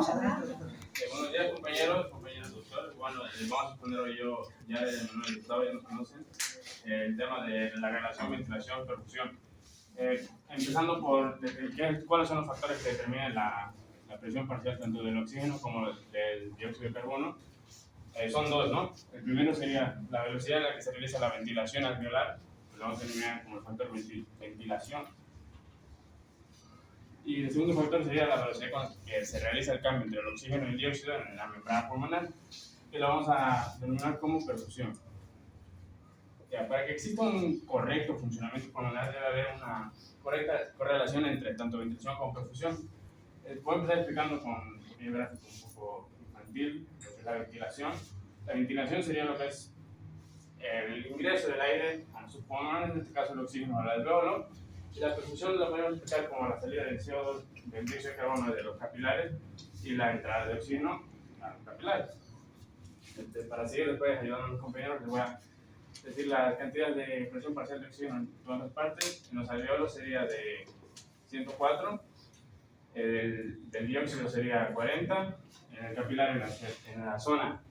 Buenos días, compañeros doctores. Bueno, les vamos a exponer hoy yo, ya desde Manuel Gustavo, ya nos conocen, el tema de la relación ventilación-perfusión. Empezando por cuáles son los factores que determinan la presión parcial tanto del oxígeno como del dióxido de carbono. Son dos, ¿no? El primero sería la velocidad en la que se realiza la ventilación alveolar, lo vamos a denominar como el factor ventilación. Y el segundo factor sería la velocidad con la que se realiza el cambio entre el oxígeno y el dióxido en la membrana pulmonar, que lo vamos a denominar como perfusión. Ya, para que exista un correcto funcionamiento pulmonar debe haber una correcta correlación entre tanto ventilación como perfusión. Voy a empezar explicando con un pequeño gráfico un poco infantil, lo que es la ventilación. La ventilación sería lo que es el ingreso del aire a nuestros pulmones, en este caso el oxígeno al alveolo, y la perfusión la podemos explicar como la salida del CO2, del dióxido de carbono de los capilares y la entrada de oxígeno a los capilares. Para seguir después ayudando a los compañeros, les voy a decir la cantidad de presión parcial de oxígeno en todas las partes. En los alveolos sería de 104, del dióxido sería 40, en el capilar, en la zona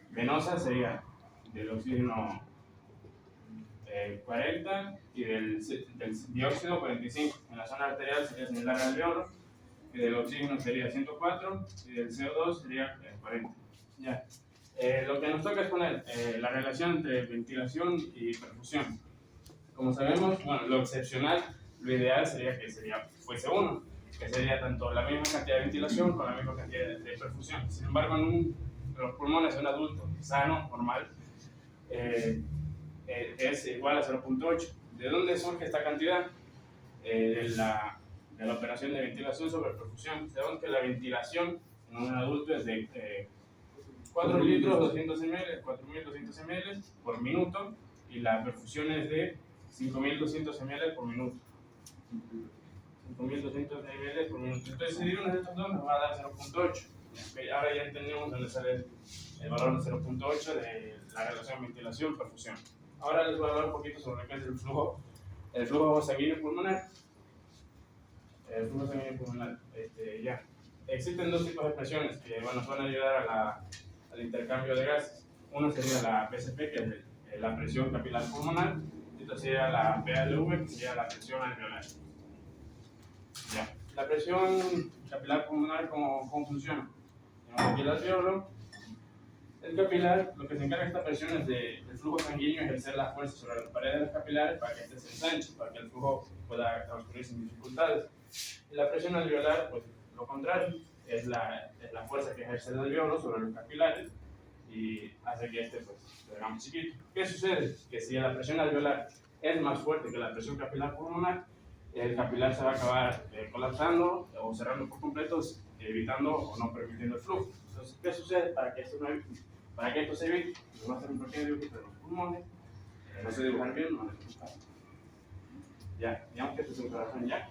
venosa sería del oxígeno 40 y del dióxido 45. En la zona arterial sería similar al alveolo, y del oxígeno sería 104 y del CO2 sería 40. Ya. Lo que nos toca es poner la relación entre ventilación y perfusión. Como sabemos, bueno, lo excepcional, lo ideal sería que fuese uno, que sería tanto la misma cantidad de ventilación con la misma cantidad de perfusión. Sin embargo, en los pulmones de un adulto sano, normal, es igual a 0.8. ¿De dónde surge esta cantidad? De la operación de ventilación sobre perfusión. Sabemos que la ventilación en un adulto es de 4 litros 200 ml, 4.200 ml por minuto, y la perfusión es de 5.200 ml por minuto. 5.200 ml por minuto. Entonces, si dividimos estos dos, nos va a dar 0.8. Ahora ya entendemos dónde sale el valor de 0.8 de la relación ventilación-perfusión. Ahora les voy a hablar un poquito sobre lo que es el flujo sanguíneo pulmonar. El flujo sanguíneo pulmonar, ya. Existen dos tipos de presiones que nos van a ayudar al intercambio de gases. Uno sería la PCP, que es la presión capilar pulmonar, y otra sería la PALV, que sería la presión alveolar. Ya. La presión capilar pulmonar, ¿cómo funciona? Tenemos aquí el alveolo. El capilar, lo que se encarga de esta presión es del flujo sanguíneo, ejercer la fuerza sobre las paredes de los capilares para que este se ensanche, para que el flujo pueda transcurrir sin dificultades. Y la presión alveolar, pues lo contrario, es la fuerza que ejerce el alveolo sobre los capilares y hace que pues, lo hagamos chiquito. ¿Qué sucede? Que si la presión alveolar es más fuerte que la presión capilar pulmonar, el capilar se va a acabar colapsando o cerrando por completo, evitando o no permitiendo el flujo. Entonces, ¿qué sucede para que esto se evite? Nos va a hacer un pequeño dibujo de los pulmones. No sé dibujar bien, no necesito. Ya, digamos que este es el corazón ya.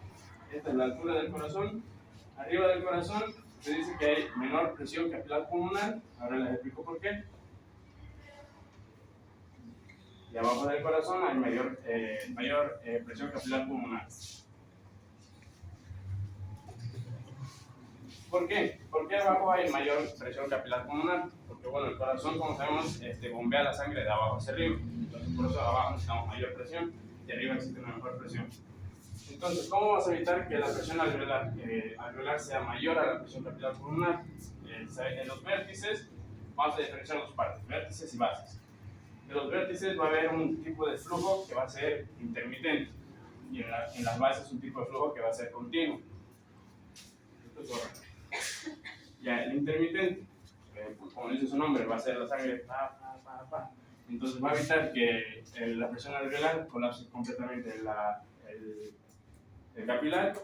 Esta es la altura del corazón. Arriba del corazón se dice que hay menor presión capilar pulmonar. Ahora les explico por qué. Y abajo del corazón hay mayor presión capilar pulmonar. ¿Por qué? ¿Por qué abajo hay mayor presión capilar pulmonar? Porque bueno, el corazón, como sabemos, bombea la sangre de abajo hacia arriba. Entonces por eso abajo necesitamos mayor presión y arriba existe una mejor presión. Entonces, ¿cómo vamos a evitar que la presión alveolar sea mayor a la presión capilar pulmonar? En los vértices vamos a diferenciar dos partes, vértices y bases. En los vértices va a haber un tipo de flujo que va a ser intermitente y en las bases un tipo de flujo que va a ser continuo. Esto es correcto. Ya, el intermitente, como dice su nombre, va a ser la sangre entonces va a evitar que la presión alveolar colapse completamente el capilar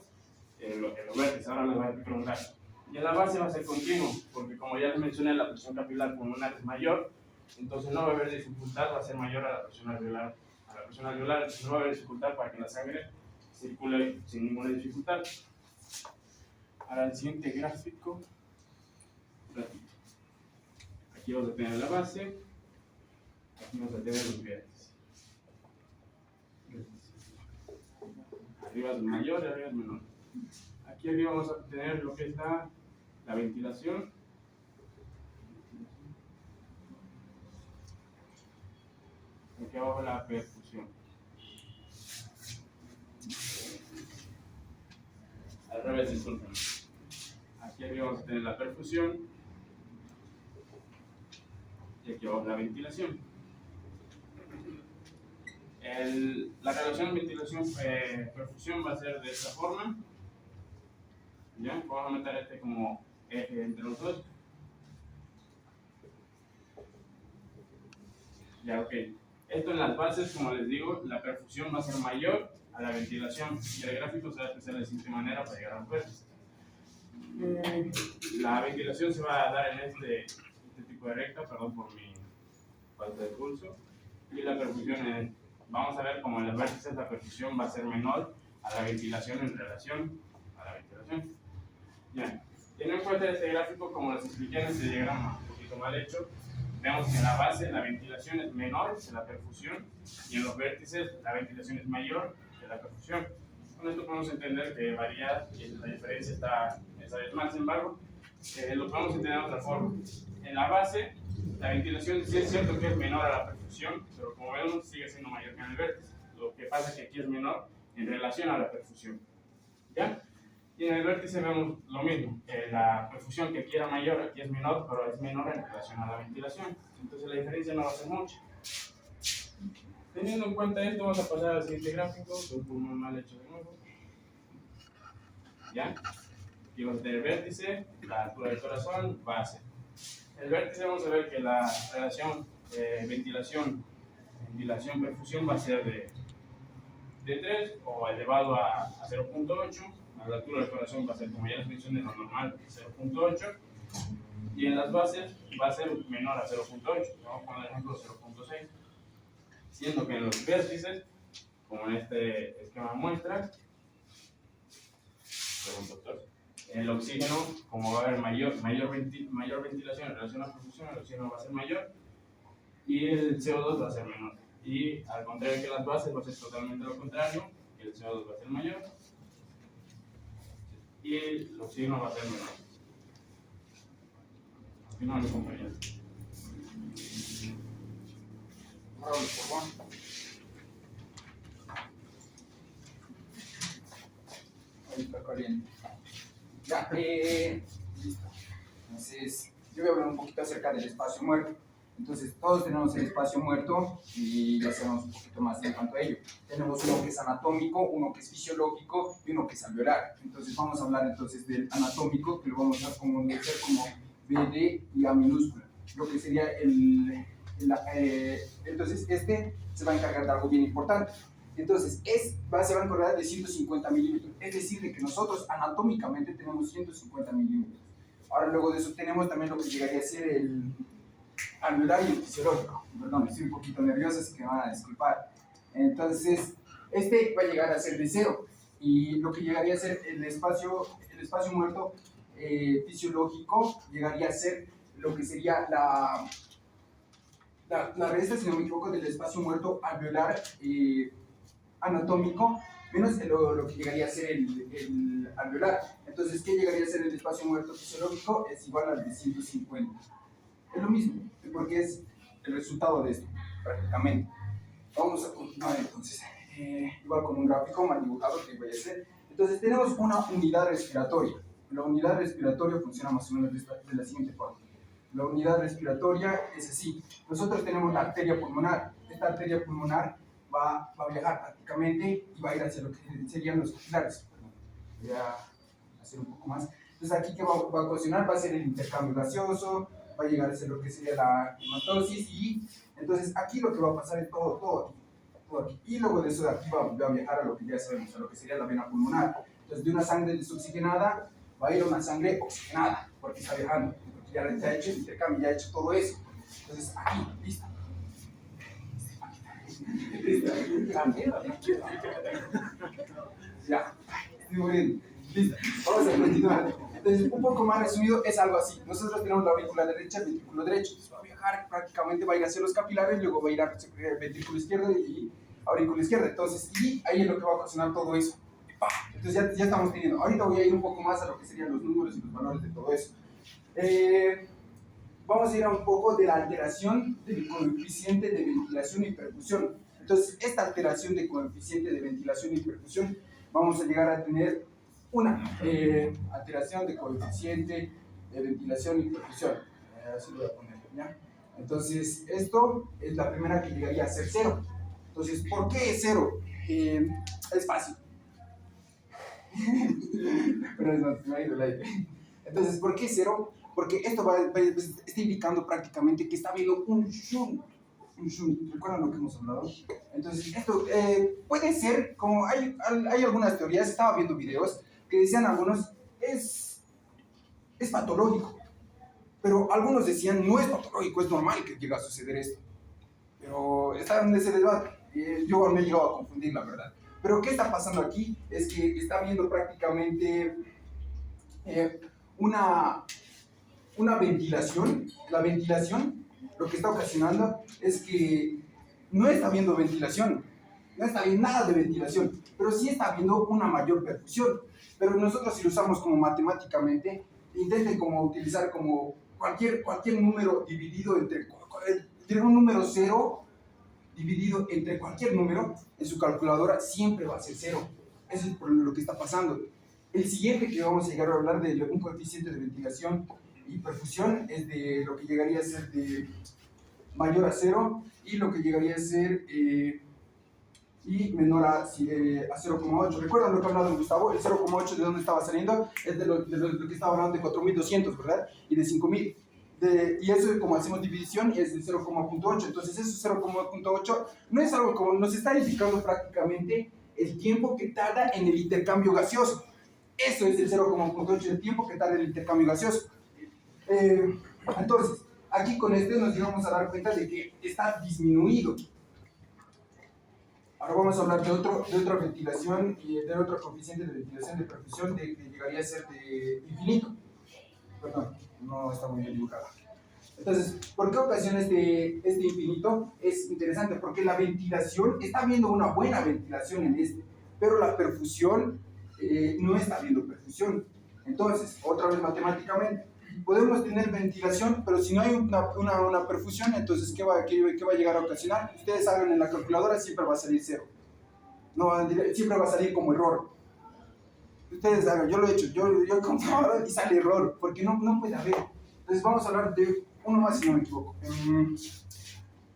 en los vértices. Ahora les voy a explicar un caso. Y en la base va a ser continuo, porque como ya les mencioné, la presión capilar pulmonar es mayor, entonces no va a haber dificultad, va a ser mayor a la presión alveolar. No va a haber dificultad para que la sangre circule sin ninguna dificultad. Ahora el siguiente gráfico. Aquí vamos a tener la base, aquí vamos a tener los vértices. Arriba es mayor y arriba es menor. Aquí arriba vamos a tener lo que es la la ventilación. Aquí abajo la perfusión. Al revés, disculpen. Aquí arriba vamos a tener la perfusión y aquí abajo la ventilación. La relación ventilación-perfusión va a ser de esta forma. ¿Ya? Vamos a meter este como eje entre los dos. Ya, ok. Esto en las bases, como les digo, la perfusión va a ser mayor a la ventilación. Y el gráfico se va a expresar de la siguiente manera para llegar a un vértice. La ventilación se va a dar en este tipo de recta, perdón por mi falta de pulso. Y la perfusión vamos a ver como en los vértices la perfusión va a ser menor a la ventilación en relación a la ventilación. Ya. Teniendo en cuenta este gráfico, como les expliqué en este diagrama un poquito mal hecho, vemos que en la base la ventilación es menor que la perfusión y en los vértices la ventilación es mayor que la perfusión. Con esto podemos entender que varía y la diferencia está esa vez más. Sin embargo, lo podemos entender de otra forma. En la base, la ventilación sí es cierto que es menor a la perfusión, pero como vemos sigue siendo mayor que en el vértice. Lo que pasa es que aquí es menor en relación a la perfusión. ¿Ya? Y en el vértice vemos lo mismo, que la perfusión que aquí era mayor, aquí es menor, pero es menor en relación a la ventilación. Entonces la diferencia no va a ser mucha. Teniendo en cuenta esto, vamos a pasar al siguiente gráfico, que un poco mal hecho de nuevo. ¿Ya? Aquí vamos a tener vértice, la altura del corazón, base. El vértice vamos a ver que la relación ventilación-perfusión va a ser de 3 o elevado a 0.8. La altura del corazón va a ser, como ya les mencioné, lo normal, 0.8. Y en las bases va a ser menor a 0.8. Vamos a poner ejemplo 0.6. Siendo que en los vértices, como en este esquema muestra, el oxígeno, como va a haber mayor ventilación en relación a la perfusión, el oxígeno va a ser mayor y el CO2 va a ser menor. Y al contrario que las bases, va a ser totalmente lo contrario, que el CO2 va a ser mayor y el oxígeno va a ser menor. Continuamos, compañeros. Ahora, por favor. Ahí está corriente. Ya, listo. Entonces, yo voy a hablar un poquito acerca del espacio muerto. Entonces, todos tenemos el espacio muerto y ya sabemos un poquito más en cuanto a ello. Tenemos uno que es anatómico, uno que es fisiológico y uno que es alveolar. Entonces, vamos a hablar entonces del anatómico, que lo vamos a ser como BD y A minúscula. Lo que sería entonces, este se va a encargar de algo bien importante. Entonces, se va a encargar de 150 milímetros. Es decir, de que nosotros anatómicamente tenemos 150 milímetros. Ahora, luego de eso, tenemos también lo que llegaría a ser el alveolar y el fisiológico. Perdón, estoy un poquito nervioso, así que me van a disculpar. Entonces, este va a llegar a ser de 0. Y lo que llegaría a ser el espacio muerto fisiológico llegaría a ser lo que sería la resta, si no me equivoco, del espacio muerto alveolar anatómico menos lo que llegaría a ser el alveolar. Entonces, ¿qué llegaría a ser el espacio muerto fisiológico? Es igual al de 150. Es lo mismo, porque es el resultado de esto, prácticamente. Vamos a continuar entonces, igual con un gráfico mal dibujado que voy a hacer. Entonces, tenemos una unidad respiratoria. La unidad respiratoria funciona más o menos de la siguiente forma. La unidad respiratoria es así. Nosotros tenemos la arteria pulmonar. Esta arteria pulmonar va a viajar prácticamente y va a ir hacia lo que serían los capilares. Voy a hacer un poco más. Entonces, aquí que va a ocasionar va a ser el intercambio gaseoso, va a llegar a ser lo que sería la hematosis y entonces aquí lo que va a pasar es todo aquí. Y luego de eso de aquí va a viajar a lo que ya sabemos, a lo que sería la vena pulmonar. Entonces, de una sangre desoxigenada va a ir a una sangre oxigenada, porque está viajando, porque ya ha hecho el intercambio, ya ha hecho todo eso. Entonces, aquí, listo. Ya, estoy muriendo. Listo, vamos a continuar. Entonces, un poco más resumido, es algo así. Nosotros tenemos la aurícula derecha, el ventrículo derecho. Entonces, va a viajar, prácticamente va a ir hacia los capilares, luego va a ir al ventrículo izquierdo y aurícula izquierda. Entonces, y ahí es lo que va a ocasionar todo eso. Entonces ya estamos teniendo. Ahorita voy a ir un poco más a lo que serían los números y los valores de todo eso. Vamos a ir a un poco de la alteración del coeficiente de ventilación y perfusión. Entonces, esta alteración de coeficiente de ventilación y perfusión, vamos a llegar a tener una alteración de coeficiente de ventilación y perfusión. Así lo voy a poner, ¿ya? Entonces, esto es la primera que llegaría a ser 0. Entonces, ¿por qué es 0? Es fácil. Pero no, me ha ido el aire. Entonces, ¿por qué 0? Porque esto está indicando prácticamente que está habiendo un shunt. ¿Recuerdan lo que hemos hablado? Entonces, esto puede ser, como hay algunas teorías, estaba viendo videos que decían algunos, es patológico. Pero algunos decían, no es patológico, es normal que llegue a suceder esto. Pero está en ese debate. Yo me he llegado a confundir, la verdad. Pero ¿qué está pasando aquí? Es que está habiendo prácticamente una ventilación. La ventilación lo que está ocasionando es que no está habiendo ventilación, no está habiendo nada de ventilación, pero sí está habiendo una mayor perfusión. Pero nosotros, si lo usamos como matemáticamente, intenten como utilizar como cualquier número dividido entre un número 0 dividido entre cualquier número en su calculadora siempre va a ser 0. Eso es por lo que está pasando. El siguiente que vamos a llegar a hablar de un coeficiente de ventilación y perfusión es de lo que llegaría a ser de mayor a 0 y lo que llegaría a ser y menor a 0,8. ¿Recuerdan lo que ha hablado Gustavo? El 0,8 de dónde estaba saliendo es de lo que estaba hablando de 4.200, ¿verdad? Y de 5.000. Y eso, como hacemos división, es de 0,8. Entonces, eso 0,8 no es algo como nos está indicando prácticamente el tiempo que tarda en el intercambio gaseoso. Eso es el 0,8, el tiempo que tarda en el intercambio gaseoso. Entonces, aquí con este nos íbamos a dar cuenta de que está disminuido. Ahora vamos a hablar de otra ventilación y de otro coeficiente de ventilación de perfusión que llegaría a ser de infinito. Perdón, no está muy bien dibujado. Entonces, ¿por qué ocasiona este infinito? Es interesante porque la ventilación, está habiendo una buena ventilación en este, pero la perfusión no está habiendo perfusión. Entonces, otra vez matemáticamente, podemos tener ventilación, pero si no hay una perfusión, entonces, ¿qué va a llegar a ocasionar? Ustedes hagan en la calculadora, siempre va a salir 0. No, siempre va a salir como error. Ustedes hagan, yo lo he hecho, yo he comprobado y sale error, porque no puede haber. Entonces vamos a hablar de uno más si no me equivoco.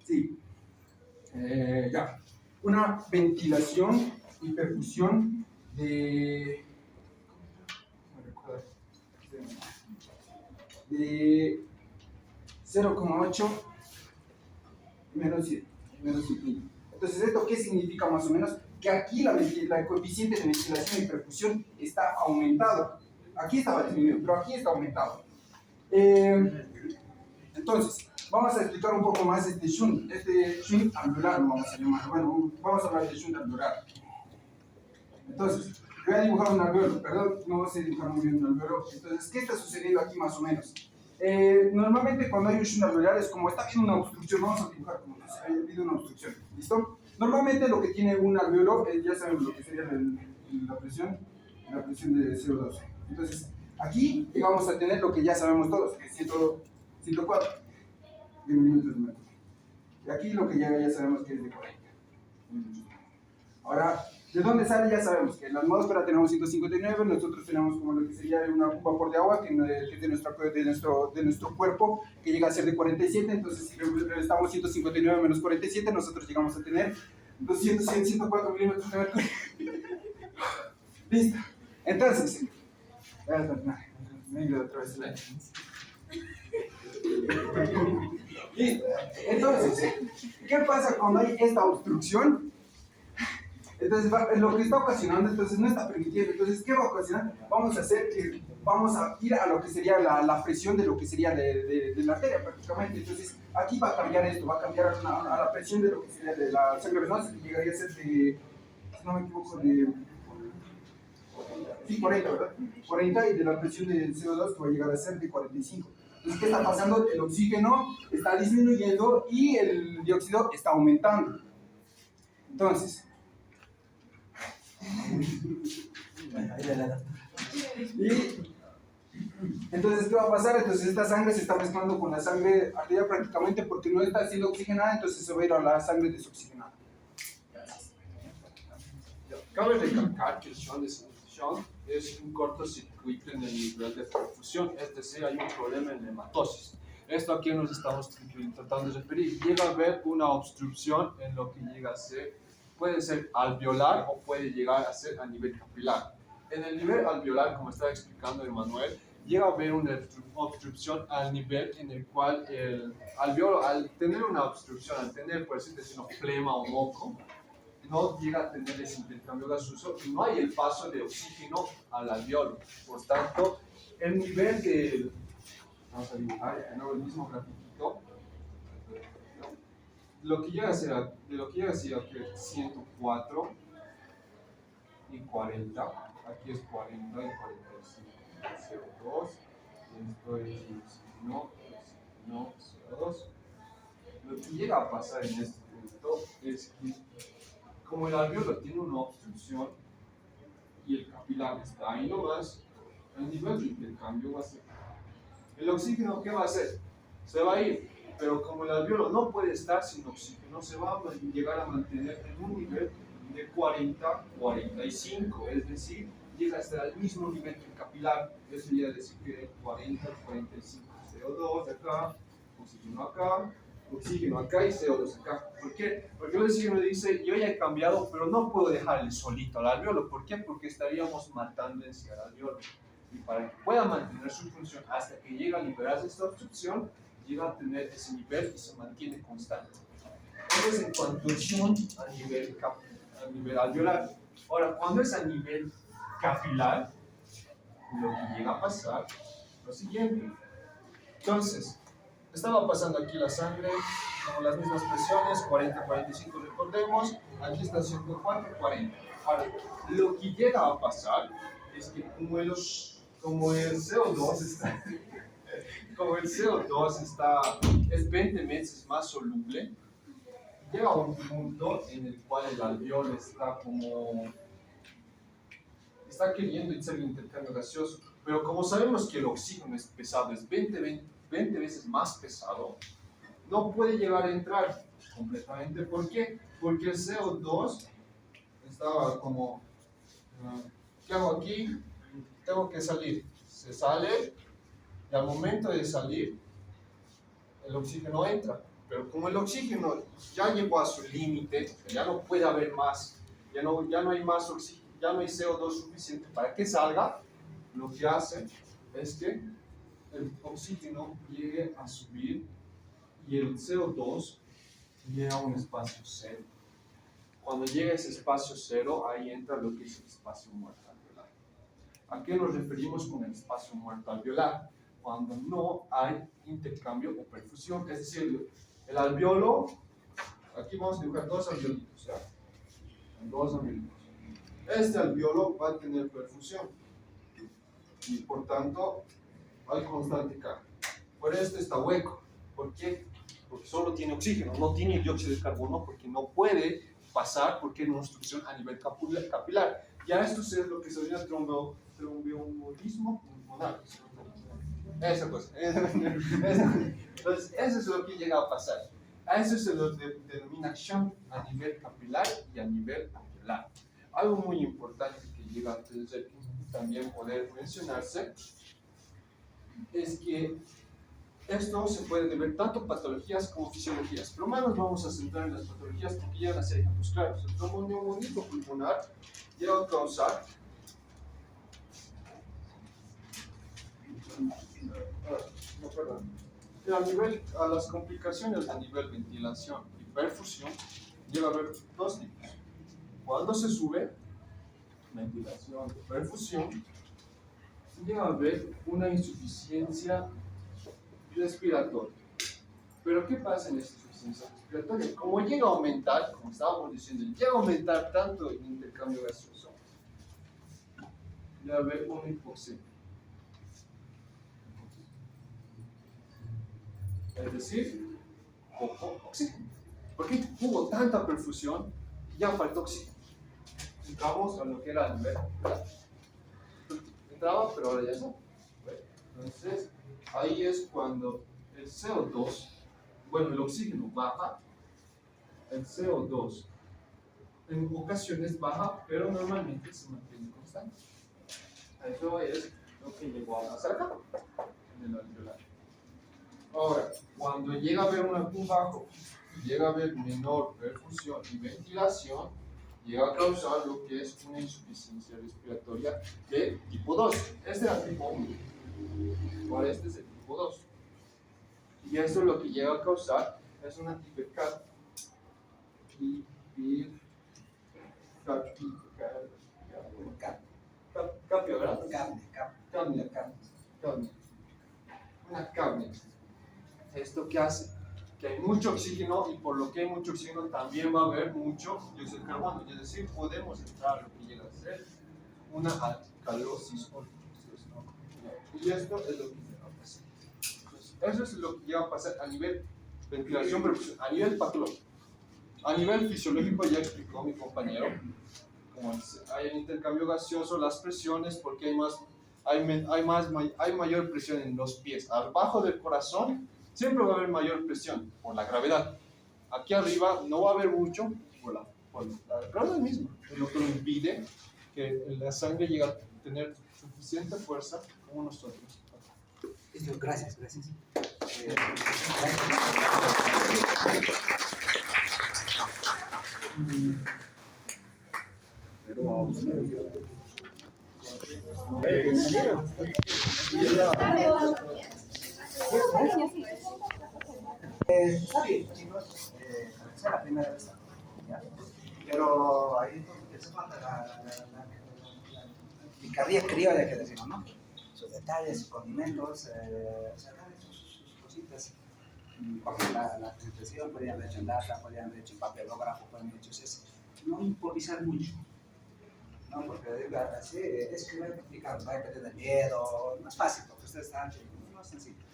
Sí. Ya. Una ventilación y perfusión de 0,8 menos 7. Entonces, ¿esto qué significa más o menos? Que aquí el coeficiente de ventilación y perfusión está aumentado. Aquí estaba disminuido, pero aquí está aumentado. Entonces, vamos a explicar un poco más este shunt alveolar, lo vamos a llamar. Bueno, vamos a hablar de shunt alveolar. Entonces, voy a dibujar un alveolo, perdón, no sé dibujar muy bien un alveolo. Entonces, ¿qué está sucediendo aquí más o menos? Normalmente cuando hay un shunt alveolar es como está habiendo una obstrucción, vamos a dibujar como si haya habido una obstrucción, ¿listo? Normalmente lo que tiene un alveolo, ya sabemos lo que sería la presión de CO2. Entonces, aquí vamos a tener lo que ya sabemos todos, que es 104 milímetros de mercurio. Y aquí lo que ya sabemos que es de 40. Ahora, ¿de dónde sale? Ya sabemos que en la atmósfera tenemos 159, nosotros tenemos como lo que sería un vapor de agua, que es de nuestro cuerpo, que llega a ser de 47, entonces si restamos 159 menos 47, nosotros llegamos a tener 104 milímetros de mercurio. Listo. Entonces, otra vez el aire. Listo. Entonces, ¿qué pasa cuando hay esta obstrucción? Entonces, lo que está ocasionando, entonces no está permitiendo. Entonces, ¿qué va a ocasionar? Vamos a ir a lo que sería la presión de lo que sería de la arteria prácticamente. Entonces, aquí va a cambiar esto, va a cambiar a la presión de lo que sería de la sangre venosa, que llegaría a ser de, si no me equivoco, de 40, ¿verdad? 40, y de la presión de CO2 que va a llegar a ser de 45. Entonces, ¿qué está pasando? El oxígeno está disminuyendo y el dióxido está aumentando. Entonces, Y entonces, ¿qué va a pasar? Entonces esta sangre se está mezclando con la sangre arterial prácticamente porque no está siendo oxigenada, entonces se va a ir a la sangre desoxigenada. Cabe recalcar que el shunt es un cortocircuito en el nivel de perfusión, es decir, hay un problema en la hematosis. Esto aquí nos estamos tratando de referir. Llega a haber una obstrucción en lo que llega a ser, puede ser alveolar o puede llegar a ser a nivel capilar. En el nivel alveolar, como estaba explicando Emanuel, llega a haber una obstrucción al nivel en el cual el alveolo, al tener una obstrucción, al tener, por decirlo, flema o moco, no llega a tener ese intercambio gaseoso y no hay el paso de oxígeno al alveolo. Por tanto, el nivel de... Vamos a dibujar de nuevo el mismo grafiquito. Lo que llega a ser, de lo que llega a ser aquí 104 y 40. Aquí es 40 y 45. CO2. Y esto es oxígeno, CO2. Lo que llega a pasar en este punto es que como el alveolo tiene una obstrucción y el capilar está ahí nomás, el nivel de intercambio va a ser. El oxígeno, ¿qué va a hacer? Se va a ir, pero como el alveolo no puede estar sin oxígeno, se va a llegar a mantener en un nivel de 40-45, es decir, llega a estar al mismo nivel que el capilar. Eso quiere decir que 40-45 CO2 acá, oxígeno acá y CO2 acá. ¿Por qué? Porque el oxígeno dice, yo ya he cambiado, pero no puedo dejarle solito al alveolo. ¿Por qué? Porque estaríamos matando en sí al alveolo. Y para que pueda mantener su función hasta que llega a liberarse esta obstrucción, llega a tener ese nivel y se mantiene constante. Entonces, en cuanto al shunt a nivel alveolar. Ahora, cuando es a nivel capilar, lo que llega a pasar es lo siguiente. Entonces, estaba pasando aquí la sangre, con las mismas presiones, 40-45 recordemos, aquí está 104-40. Ahora, lo que llega a pasar es que como el CO2 está, es 20 veces más soluble, llega a un punto en el cual el alveolo está queriendo hacer el intercambio gaseoso, pero como sabemos que el oxígeno es pesado, es 20 veces más pesado, no puede llegar a entrar completamente. ¿Por qué? Porque el CO2 estaba como, ¿qué hago aquí? Tengo que salir. Se sale y al momento de salir, el oxígeno entra. Pero como el oxígeno ya llegó a su límite, ya no puede haber más, ya no hay más oxígeno, ya no hay CO2 suficiente para que salga, lo que hace es que el oxígeno llegue a subir y el CO2 llega a un espacio cero. Cuando llega a ese espacio cero, ahí entra lo que es el espacio muerto alveolar. ¿A qué nos referimos con el espacio muerto alveolar? Cuando no hay intercambio o perfusión, es decir, el alveolo, aquí vamos a dibujar dos alveolitos, ¿ya? Dos alveolitos. Este alveolo va a tener perfusión y por tanto hay constante carga. Por este está hueco. ¿Por qué? Porque solo tiene oxígeno, no tiene dióxido de carbono porque no puede pasar porque hay una obstrucción a nivel capilar. Ya esto es lo que se llama tromboembolismo pulmonar. Esa cosa. Entonces, eso es lo que llega a pasar. A eso se lo denomina shunt a nivel capilar y a nivel alveolar. Algo muy importante que llega a también poder mencionarse es que esto se puede deber tanto a patologías como fisiologías, pero más nos vamos a centrar en las patologías porque llegan a ser ejemplos claros. El tromboembolismo pulmonar llega a causar a las complicaciones a nivel ventilación y perfusión llega a haber dos tipos. Cuando se sube ventilación y perfusión, llega a haber una insuficiencia respiratoria. Pero ¿qué pasa en esta insuficiencia respiratoria? Como llega a aumentar, como estábamos diciendo, llega a aumentar tanto el intercambio gaseoso, llega a haber una hipoxemia. Es decir, poco oxígeno. ¿Por qué hubo tanta perfusión y ya faltó oxígeno? Entramos a lo que era el nivel alveolar. entraba, pero ahora ya no. Entonces, ahí es cuando el CO2, bueno, el oxígeno baja, el CO2 en ocasiones baja, pero normalmente se mantiene constante. Eso es lo que llegó a pasar acá, en el alveolar. Ahora, cuando llega a haber un bajo, llega a haber menor perfusión y ventilación, llega a causar lo que es una insuficiencia respiratoria de tipo 2. Este era tipo 1. Ahora este es el tipo 2. Y eso lo que llega a causar es una hipercapnia. Una capnia. ¿Esto qué hace? Que hay mucho oxígeno y por lo que hay mucho oxígeno también va a haber mucho dióxido de carbono. Es decir, podemos entrar a lo que llega a ser una alcalosis o y esto es lo que llega a pasar. Entonces, eso es lo que llega a pasar a nivel ventilación, a nivel patológico. A nivel fisiológico ya explicó mi compañero, como hay un intercambio gaseoso, las presiones, porque hay mayor presión en los pies. Abajo del corazón siempre va a haber mayor presión por la gravedad. Aquí arriba no va a haber mucho por la gravedad misma, es lo que lo impide que la sangre llegue a tener suficiente fuerza como nosotros. Listo, gracias, gracias. Está bien, chicos. Es la primera vez. ¿Ya? Pero ahí se falta la picardía criolla que decimos, ¿no? Sus detalles, sus condimentos, sacar sus cositas. Porque la presentación podrían haber hecho en data, podrían haber hecho en papelógrafo, podrían haber hecho eso. No improvisar mucho. No, porque así es que va a explicar, va a perder el miedo, no es fácil, porque ustedes están no es sencillo.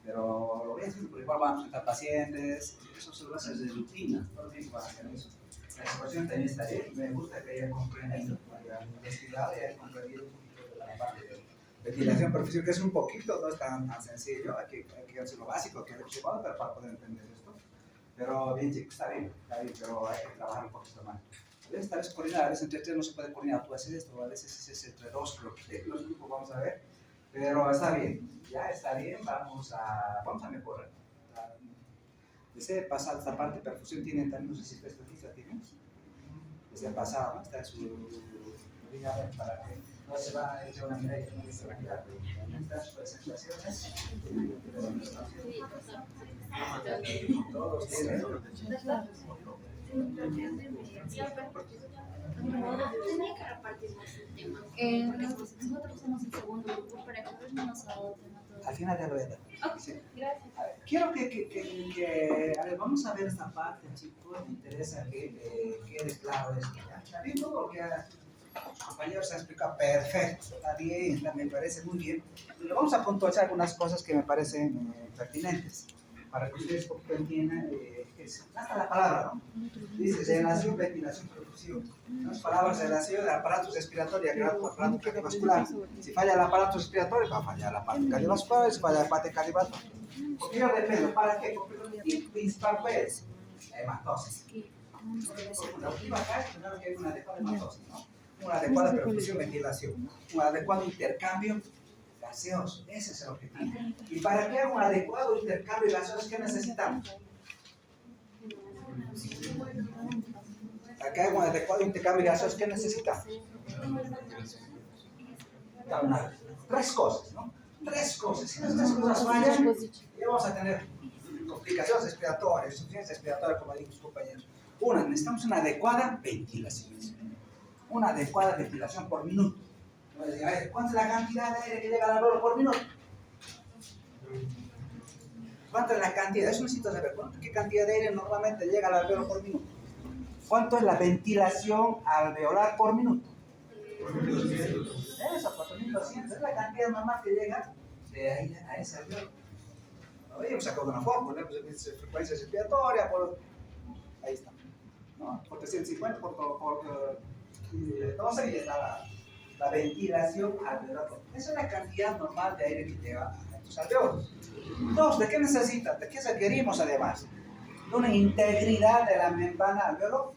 Pero lo voy a decir, porque igual van a presentar pacientes, eso se lo hace de rutina, todo el tiempo van a hacer eso. La situación también está bien, me gusta que haya comprendido, haya investigado y haya comprendido un poquito de la parte de ventilación perfusión, que es un poquito, no es tan sencillo, hay que hacer lo básico, que es igual para poder entender esto. Pero bien, chicos, está bien, pero hay que trabajar un poquito más. Tal vez coordinar, a veces entre tres no se puede coordinar, tú haces esto, a veces es entre dos, creo que los grupos vamos a ver, pero está bien, ya está bien, vamos a mejorar. Desde pasar esta parte de perfusión, tienen también, no sé si especialista tienen, desde el pasado, ¿no? Está en su línea para que no se va a echar una mirada y no se va a quedar en estas presentaciones. Todos tienen. Nosotros somos el segundo grupo para que nos adopten a todos. Al final ya lo voy a dar. Sí. Gracias. A ver, quiero que a ver, vamos a ver esta parte, chicos. Me interesa que quede claro esto. Está bien todo lo que los compañeros han explicado. Perfecto. Está bien, me parece muy bien. Pero vamos a puntualizar algunas cosas que me parecen pertinentes para que ustedes entiendan. Hasta la palabra, ¿no? Dice relación, ventilación, perfusión. Las palabras relación del aparato respiratorio y aparato cardiovascular. Si falla el aparato respiratorio, va a fallar la parte cardiovascular. Si falla la parte cardiovascular, porque yo dependo. ¿Para qué? Porque el principal es hematosis. La última acá es que hay una adecuada hematosis, ¿no? Una adecuada perfusión, ventilación, un adecuado intercambio gaseoso. Ese es el objetivo. ¿Y para qué un adecuado intercambio gaseoso? ¿Qué necesitamos? Acá hay un adecuado intercambio gaseoso. ¿Qué necesitamos? Tres cosas, ¿no? Tres cosas. Si las tres cosas fallan, ya vamos a tener complicaciones respiratorias, insuficiencia respiratoria, como dijo sus compañeros. Una, necesitamos una adecuada ventilación. Una adecuada ventilación por minuto. ¿Cuánta es la cantidad de aire que llega al alveolo por minuto? ¿Cuánto es la cantidad? Eso necesito saber. ¿Qué cantidad de aire normalmente llega al alveolo por minuto? ¿Cuánto es la ventilación alveolar por minuto? Eso, 4.200. Es la cantidad normal que llega de ahí a ese alveolo. Hemos sacado una fórmula, pues, frecuencia respiratoria, ahí está. ¿No? Por 350, por 12 y está la ventilación alveolar. Esa es la cantidad normal de aire que llega a tus alveolos. Dos, ¿de qué necesitas? ¿De qué requerimos además? De una integridad de la membrana alveolar.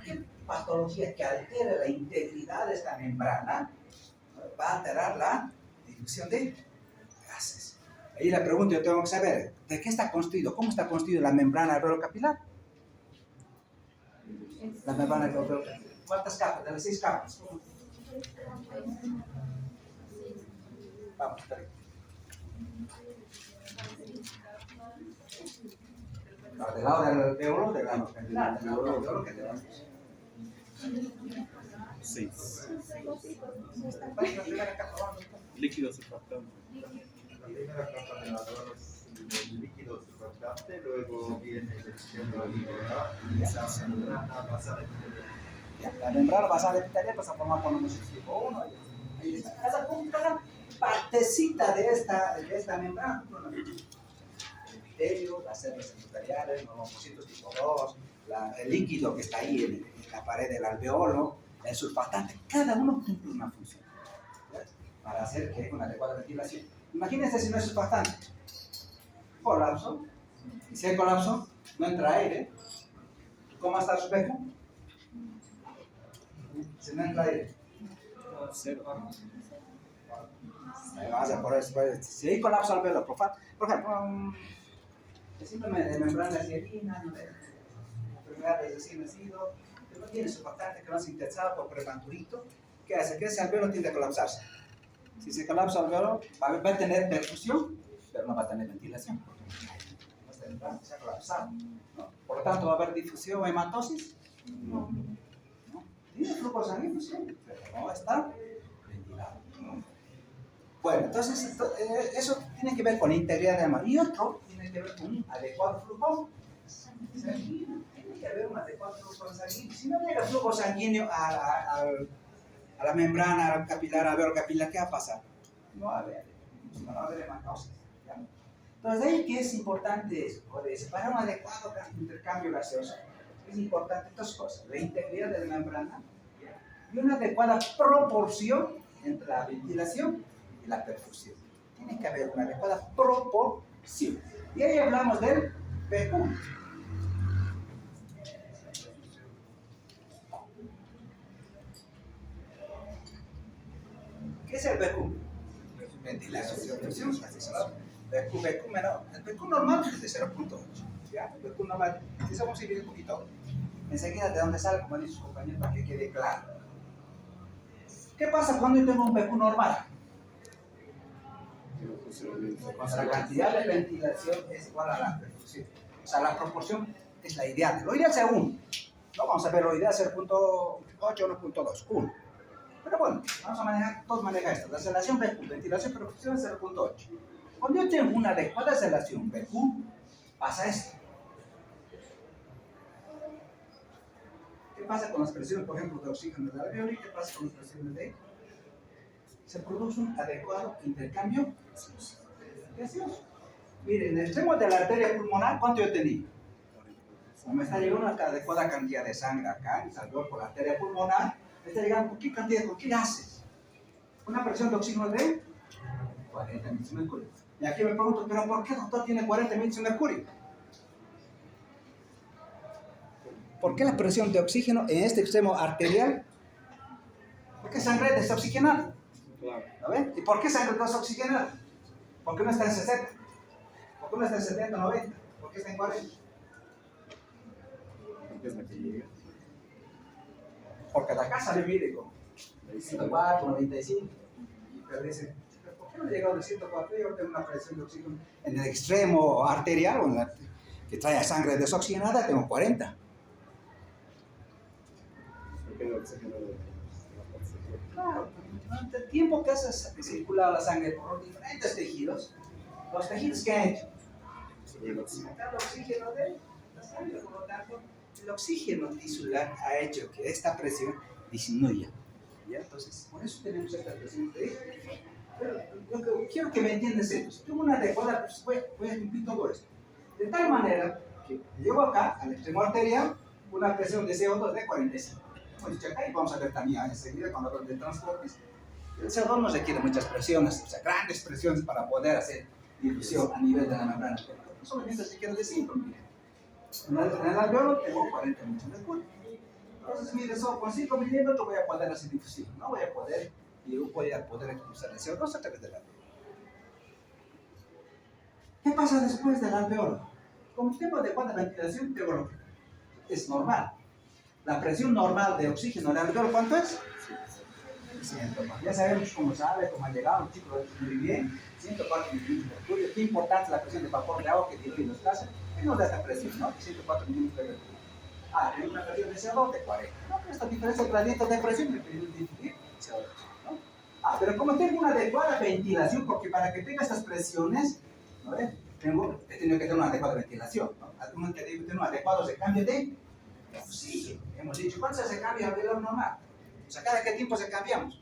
¿Qué patología que altere la integridad de esta membrana va a alterar la difusión de gases? Ahí la pregunta yo tengo que saber, ¿de qué está construido? ¿Cómo está construida la membrana alveolar capilar? La membrana alveolar capilar. ¿Cuántas capas? De las 6 capas. Vamos, espera. Del lado del alveolo, del lado capilar, del lado del alveolo que tenemos. 6. La primera capa, Líquido surfactante. La primera capa de la alveolo es el líquido surfactante, luego viene el extremo alveolar y esa membrana basal epitelial. la membrana basal epitelial pasa a formar por un tipo 1. Ahí está. Cada partecita de esta membrana, el epitelio, las células endoteliales, los linfocitos tipo 2, el líquido que está ahí en la pared del alveolo, el surfactante, cada uno cumple una función, ¿ya? Para hacer que una adecuada ventilación. Imagínense si no es surfactante, colapso, y si hay colapso, no entra aire. ¿Cómo está su beco? Si no entra aire. Si hay colapso alveolar, por ejemplo, simplemente de membrana serina, enfermedad de recién nacido, que no tiene surfactante, que no es sintetizado por premanturito, ¿qué hace? Que ese alveolo tiende a colapsarse. Si se colapsa el alveolo, va a tener perfusión, pero no va a tener ventilación. Se ha colapsado, ¿no? Por lo tanto, ¿va a haber difusión o hematosis? No. Tiene flujo sanguíneo, sí, pero no está ventilado. Bueno, entonces eso tiene que ver con la integridad de la membrana. Y otro tiene que ver con un adecuado flujo sanguíneo. Tiene que haber un adecuado flujo sanguíneo. Si no llega flujo sanguíneo a la membrana capilar, alveolo capilar, ¿qué va a pasar? No va a haber hematosis. Entonces, de ahí que es importante eso, para un adecuado intercambio gaseoso, es importante estas cosas, la integridad de la membrana y una adecuada proporción entre la ventilación y la perfusión. Tiene que haber una adecuada proporción. Y ahí hablamos del PQ. ¿Qué es el PQ? Ventilación, perfusión, PQ menor. El PQ normal es de 0.8. ¿Ya? El PQ normal, eso vamos a ir un poquito. Enseguida de dónde sale, como dice su compañero, para que quede claro. ¿Qué pasa cuando yo tengo un PQ normal? Cuando la cantidad de ventilación es igual a la perfusión. O sea, la proporción es la ideal. Lo ideal es 1. No vamos a ver, lo ideal es 0.8 o 1.2. 1. Pero bueno, vamos a manejar, todos manejan esto. La relación PQ, ventilación, perfusión es 0.8. Cuando yo tengo una adecuada relación PQ, pasa esto. ¿Qué pasa con las presiones, por ejemplo, de oxígeno de alveolo? ¿Y qué pasa con las presiones de? Se produce un adecuado intercambio gaseoso. Miren, en el extremo de la arteria pulmonar, ¿cuánto yo tenía? Me está llegando una adecuada cantidad de sangre acá, y salió por la arteria pulmonar, me está llegando ¿con qué cantidad? ¿Con qué gases? Una presión de oxígeno de 40 mililitros de mercurio. Y aquí me pregunto, ¿pero por qué el doctor tiene 40 mililitros de mercurio? ¿Por qué la presión de oxígeno en este extremo arterial? ¿Por qué sangre desoxigenada? ¿Lo ven? ¿Y por qué sangre desoxigenada? ¿Por qué no está en 60? ¿Por qué no está en 70, 90? ¿Por qué está en 40? Porque de acá sale, mire, con 104, 95. Pero dice, ¿por qué no he llegado de 104? Yo tengo una presión de oxígeno en el extremo arterial, o en la, que trae sangre desoxigenada, tengo 40. Claro, durante el tiempo que se circula la sangre por los diferentes tejidos, los tejidos que han hecho, el oxígeno de la sangre, por lo tanto, el oxígeno tisular ha hecho que esta presión disminuya. ¿Ya? Entonces, por eso tenemos esta presión de. Pero yo quiero que me entiendas esto. Si tengo una adecuada, pues voy a cumplir todo esto. De tal manera que llevo acá, al extremo arterial, una presión de CO2 de 45. hemos dicho acá, y vamos a ver también enseguida cuando hablamos de transportes. El CO2 no requiere muchas presiones, o sea, grandes presiones para poder hacer difusión a nivel de la membrana. Solamente requiere de 5 milímetros. En el alveolo tengo 40 milímetros de mercurio. Entonces, mire, solo con 5 milímetros voy a poder hacer difusión. No voy a poder, y yo voy a poder expulsar el CO2 a través del alveolo. ¿Qué pasa después del alveolo? Como tengo adecuada ventilación, tengo lo que es normal. La presión normal de oxígeno en el alveolo, ¿cuánto es? 104. Ya sabemos cómo sale, cómo ha llegado, chicos, lo he hecho muy bien. 104 milímetros de mercurio. Qué importante es la presión de vapor de agua que diluye los gases. ¿Qué nos da esta presión, no? 104 milímetros de mercurio. Tengo una presión de CO2 de 40. ¿No? Pero esta diferencia de gradiente de presión me permite dividir CO2. ¿No? Pero como tengo una adecuada ventilación, porque para que tenga estas presiones, ¿no? He tenido que tener una adecuada ventilación. ¿No? Tengo que tener un adecuado de cambio de oxígeno. Hemos dicho, ¿cuánto se cambia al alveolo normal? O sea, ¿cada qué tiempo se cambiamos?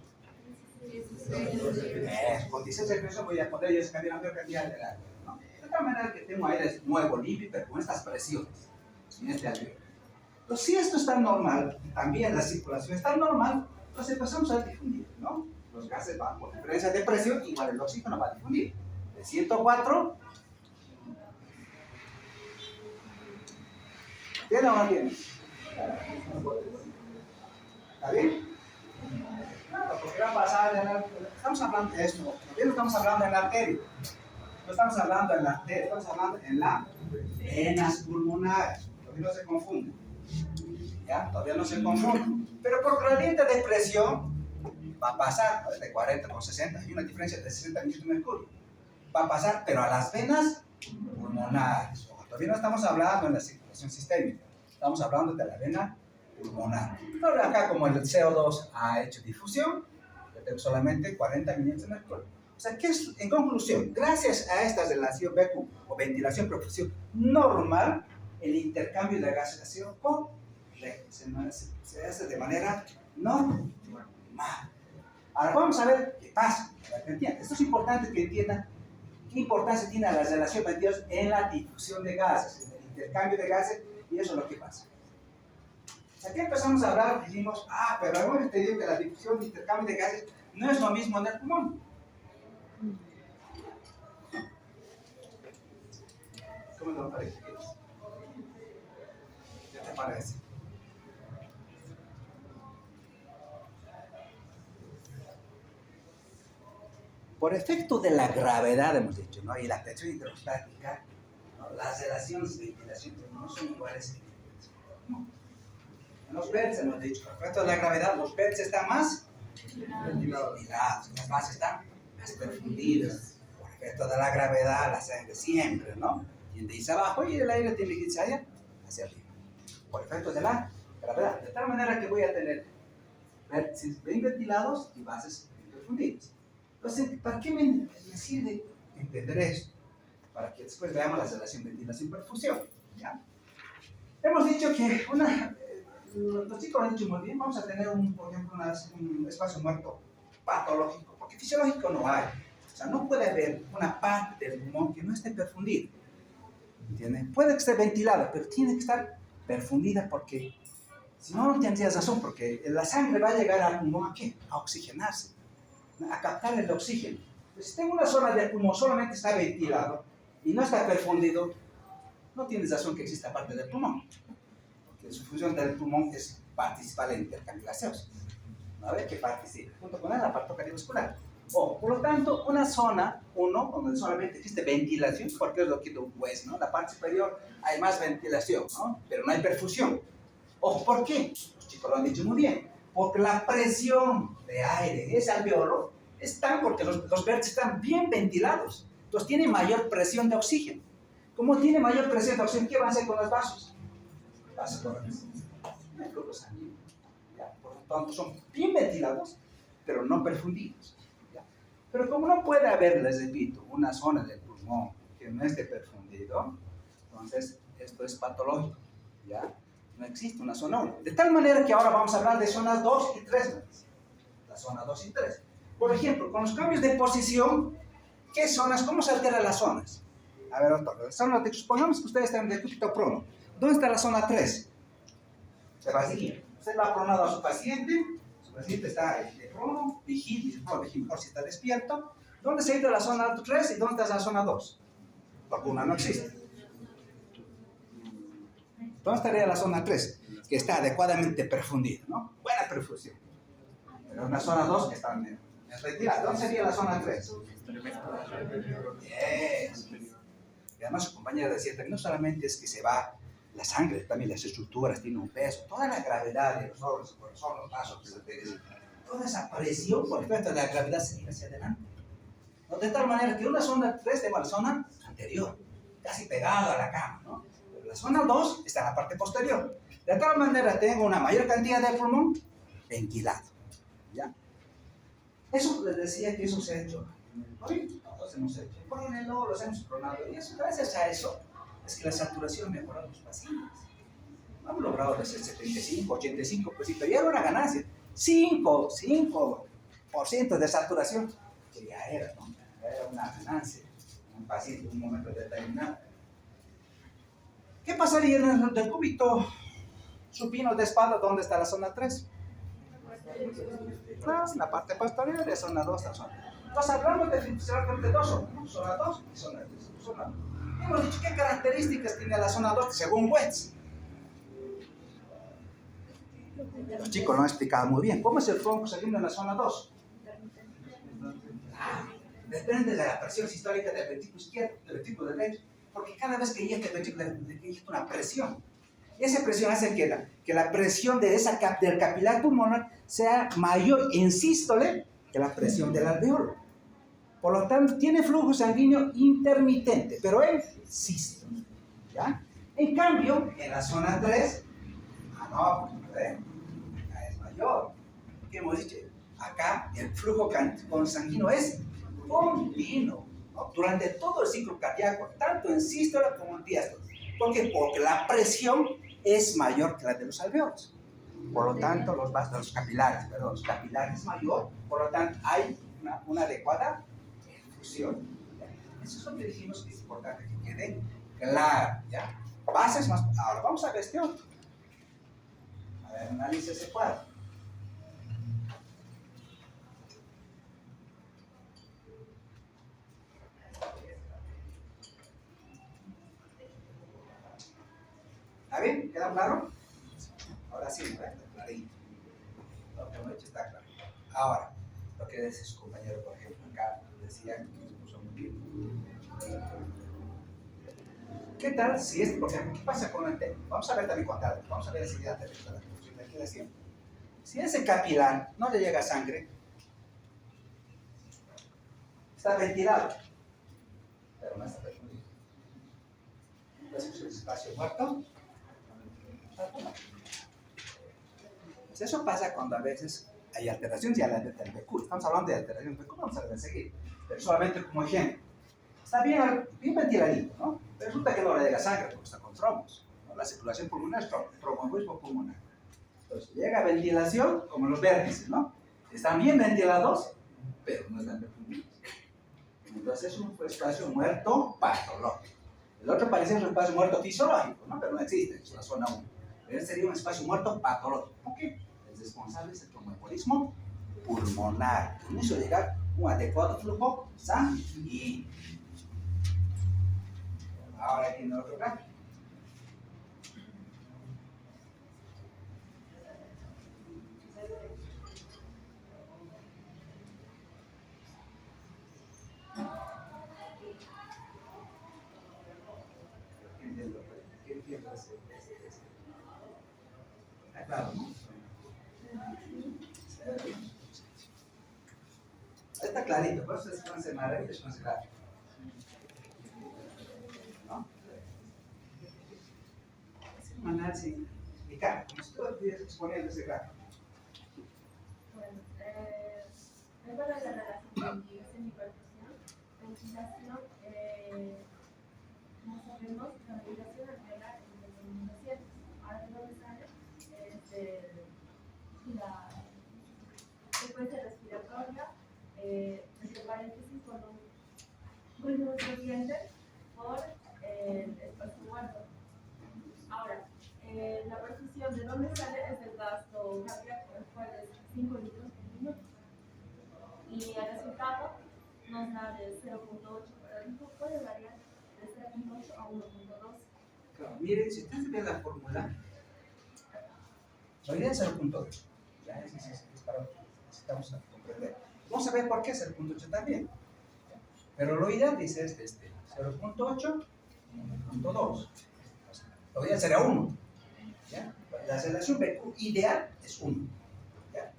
Con 16 presión voy a poder yo cambiar el aire, ¿no? De tal manera que tengo aire nuevo, limpio, pero con estas presiones en este alveolo. Entonces, si esto está normal, también la circulación está normal, entonces empezamos a difundir, ¿no? Los gases van por diferencia de presión, igual el oxígeno va a difundir. De 104, ¿tiene o no tiene? ¿Está bien? Claro, porque va a pasar en la... Estamos hablando de esto, todavía no estamos hablando en la arteria. No estamos hablando en la arteria, estamos hablando en las venas pulmonares. Todavía no se confunde. ¿Ya? Todavía no se confunde. Pero por gradiente de presión va a pasar, ¿no? De 40 con 60, hay una diferencia de 60 milímetros de mercurio. Va a pasar, pero a las venas pulmonares. Todavía no estamos hablando en la circulación sistémica, estamos hablando de la vena pulmonar. Pero acá, como el CO2 ha hecho difusión, yo tengo solamente 40 milímetros de mercurio. O sea, ¿qué es? En conclusión, gracias a esta relación BQ o ventilación perfusión normal, el intercambio de gases ha sido correcto. Se hace de manera normal. Ahora vamos a ver qué pasa. Esto es importante que entiendan qué importancia tiene la relación 22 en la difusión de gases, en el intercambio de gases, y eso es lo que pasa. O sea, aquí empezamos a hablar, dijimos, pero hemos entendido que la difusión y intercambio de gases no es lo mismo en el pulmón. ¿Cómo te parece? ¿Qué te parece? Por efecto de la gravedad, hemos dicho, ¿no? Y la presión hidrostática, ¿no? Las relaciones de ventilación no son iguales. ¿No? En los vértices hemos dicho, por efecto de la gravedad, los vértices están más ventilados, las bases están más perfundidas. Por efecto de la gravedad, la sangre siempre, ¿no? Tiende a irse abajo y el aire tiene que irse hacia arriba. Por efecto de la gravedad. De tal manera que voy a tener vértices bien ventilados y bases bien perfundidas. Entonces, ¿para qué me sirve entender esto? Para que después veamos la relación ventilación-perfusión. ¿Ya? Hemos dicho que los chicos lo han dicho muy bien, vamos a tener, por ejemplo, un espacio muerto patológico, porque fisiológico no hay. O sea, no puede haber una parte del pulmón que no esté perfundida. ¿Entiendes? Puede que esté ventilada, pero tiene que estar perfundida porque si no, no tendrías razón, porque la sangre va a llegar al pulmón ¿a qué? A oxigenarse, a captar el oxígeno. Pues si tengo una zona del pulmón solamente está ventilado y no está perfundido, no tienes razón que exista parte del pulmón, porque su función del pulmón es participar en el intercambio gaseoso, ¿no? Que participe junto con el aparato cardiovascular. Por lo tanto, una zona, donde solamente existe ventilación, porque es lo que tú ves, ¿no? La parte superior hay más ventilación, ¿no? Pero no hay perfusión. ¿Por qué? Los chicos lo han dicho muy bien. Porque la presión de aire en ese alveolo está porque los vértices están bien ventilados. Entonces tiene mayor presión de oxígeno. Como tiene mayor presión de oxígeno, ¿qué van a hacer con los vasos? Vasodilatación. El flujo sanguíneo. Por lo tanto, son bien ventilados, pero no perfundidos. ¿Ya? Pero como no puede haber, les repito, una zona del pulmón que no esté perfundido, entonces esto es patológico. ¿Ya? No existe una zona 1. De tal manera que ahora vamos a hablar de zonas 2 y 3. La zona 2 y 3. Por ejemplo, con los cambios de posición, ¿qué zonas? ¿Cómo se alteran las zonas? A ver, doctor, supongamos que ustedes están en el decúbito prono. ¿Dónde está la zona 3? Se vacía. Usted lo ha pronado a su paciente está de prono, vigil, mejor si está despierto. ¿Dónde se entra la zona 3 y dónde está la zona 2? Porque una no existe. ¿Dónde estaría la zona 3? Que está adecuadamente perfundida, ¿no? Buena perfusión. Pero una zona 2 que está en retirada. ¿Dónde sería la zona 3? Yes. Y además su compañera decía que no solamente es que se va la sangre, también las estructuras tienen un peso, toda la gravedad de los órganos, el corazón, los vasos, las arterias, toda esa presión por efecto de la gravedad se viene hacia adelante. ¿No? De tal manera que una zona 3 tengo la zona anterior, casi pegada a la cama, ¿no? Pero la zona 2 está en la parte posterior. De tal manera tengo una mayor cantidad de pulmón ventilado. ¿Ya? Eso les decía que eso se ha hecho. Todos hemos hecho. Por el oro los hemos pronado. Y eso, gracias a eso es que la saturación mejora en los pacientes. No hemos logrado desde 75, 85%. Y era una ganancia. 5% de saturación. Que ya era, ¿no? Era una ganancia en un paciente en un momento determinado. ¿Qué pasaría en el decúbito supino de espalda? ¿Dónde está la zona 3? La parte posterior de zona 2, la zona. Entonces hablamos de dos zonas, ¿no? Zona 2 y zona 3. Hemos dicho qué características tiene la zona 2 según Wetz. Los chicos lo han explicado muy bien. ¿Cómo es el flujo sanguíneo en la zona 2? Depende de la presión sistólica del ventrículo izquierdo, del ventrículo derecho. Porque cada vez que inyecta el ventrículo le inyecta una presión. Y esa presión hace que la presión del capilar pulmonar sea mayor en sístole que la presión del alveolo. Por lo tanto, tiene flujo sanguíneo intermitente, pero en sístole. ¿Ya? En cambio, en la zona 3, acá es mayor. ¿Qué hemos dicho? Acá el flujo sanguíneo es continuo, ¿no? Durante todo el ciclo cardíaco, tanto en sístole como en diástole. ¿Por qué? Porque la presión es mayor que la de los alveolos. Por lo tanto, los capilares es mayor, por lo tanto, hay una adecuada fusión. Eso es lo que dijimos que es importante que quede claro, ¿ya? Bases más. Ahora vamos a ver este otro. A ver, analiza ese cuadro. ¿Está bien? ¿Queda claro? Ahora sí, ¿no? Está clarito. Lo que hemos hecho está claro. Ahora, lo que decía su compañero, por ejemplo, acá, decía que se puso muy bien. ¿Qué tal si es, por ejemplo, qué pasa con el tema? Vamos a ver también con tal, vamos a ver enseguida de la función de ventilación. Si ese capilar no le llega sangre, está ventilado, pero no está perfundido. Entonces es un espacio muerto. Pues eso pasa cuando a veces hay alteraciones ya del PQ. Estamos hablando de alteraciones del PQ, vamos a ver enseguida. Pero solamente como ejemplo. Está bien ventiladito, ¿no? Pero resulta que no le llega sangre porque está con trombos, ¿no? La circulación pulmonar es tromboembolismo pulmonar. Entonces llega ventilación como los vértices, ¿no? Están bien ventilados, pero no están perfundidos. Entonces es un espacio muerto patológico. El otro parece un espacio muerto fisiológico, ¿no? Pero no existe, es la zona 1. Pero este sería un espacio muerto patológico. ¿Por qué? El responsable es el tromboembolismo pulmonar. Que no hizo llegar un adecuado flujo sanguíneo. Ahora aquí en el otro gráfico. ¿Qué entiendo? Está claro, ¿no? Está clarito, por eso es que no se maravilla, es no se gráfico. ¿No? Es un análisis explicar, como si tú estuvieras exponiendo ese gráfico. Bueno, luego de la relación de semiperfusión, ventilación, no sabemos la ventilación altera en los pacientes. Ahora de dónde sale la frecuencia respiratoria, entre paréntesis, con un paciente por el espacio muerto. Ahora, la perfusión de dónde sale es del gasto cardíaco, el cual es 5 litros por minuto. Y el resultado nos da de 0.8, pero el grupo puede variar de 0.8 a 1.2. Claro, miren, si ustedes ven la fórmula, lo ideal es 0.8. Ya, es para necesitamos comprender. Vamos a ver por qué es 0.8 también. Pero lo ideal dice es 0.8, 1.2. Lo ideal sería 1. ¿Ya? La relación BQ ideal es 1. ¿Ya?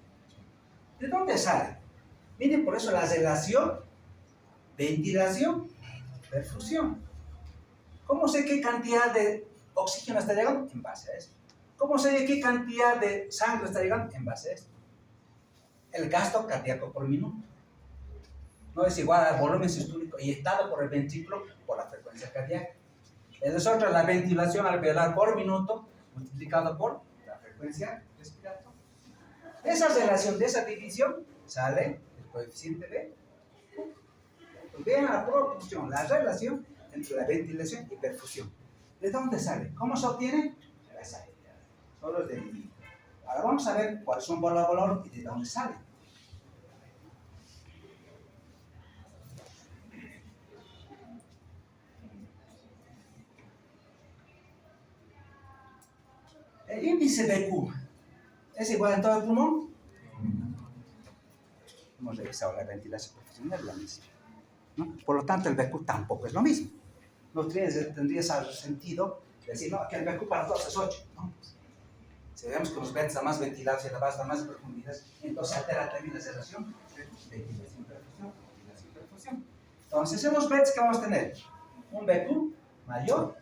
¿De dónde sale? Miren, por eso la relación ventilación, perfusión. ¿Cómo sé qué cantidad de oxígeno está llegando? En base a esto. ¿Cómo sé qué cantidad de sangre está llegando? En base a esto. El gasto cardíaco por minuto. No es igual al volumen sistólico inyectado por el ventrículo por la frecuencia cardíaca. Es otra la ventilación alveolar por minuto multiplicado por la frecuencia respiratoria. De esa relación, de esa división, sale el coeficiente de... Pues vean la proporción, la relación entre la ventilación y perfusión. ¿De dónde sale? ¿Cómo se obtiene? La sale. Solo es de dividir. Ahora vamos a ver cuáles son por valor y de dónde sale. El índice BQ es igual en todo el pulmón. Hemos revisado la ventilación profesional, es la misma, ¿no? Por lo tanto, el BQ tampoco es lo mismo. No tendría sentido decir, no, que el BQ para todos es 8. ¿No? Si vemos que los beds están más ventilados y la base está más profundidades, entonces altera también la relación ventilación-perfusión. Entonces, en los beds, ¿qué vamos a tener? Un BQ mayor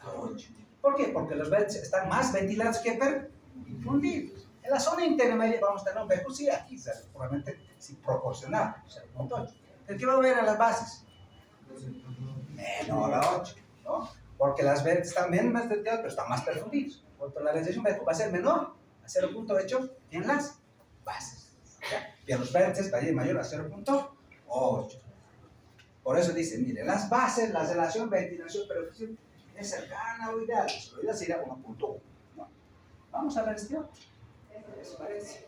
a 8. ¿Por qué? Porque los beds están más ventilados que perfundidos. En la zona intermedia vamos a tener un BQ, sí, aquí, probablemente sí, proporcional, 0.8. ¿El que va a ver a las bases? Menor a 8, ¿no? Porque las beds están menos ventiladas, pero están más perfundidos. Por la realización BQ va a ser menor a 0.8 en las bases. ¿Ya? Y en los vértices va a ir mayor a 0.8. Por eso dice, mire, las bases, la relación ventilación-perfusión es cercana o ideal. Lo ideal sería 1.1. ¿No? Vamos a ver este otro. ¿Qué les parece?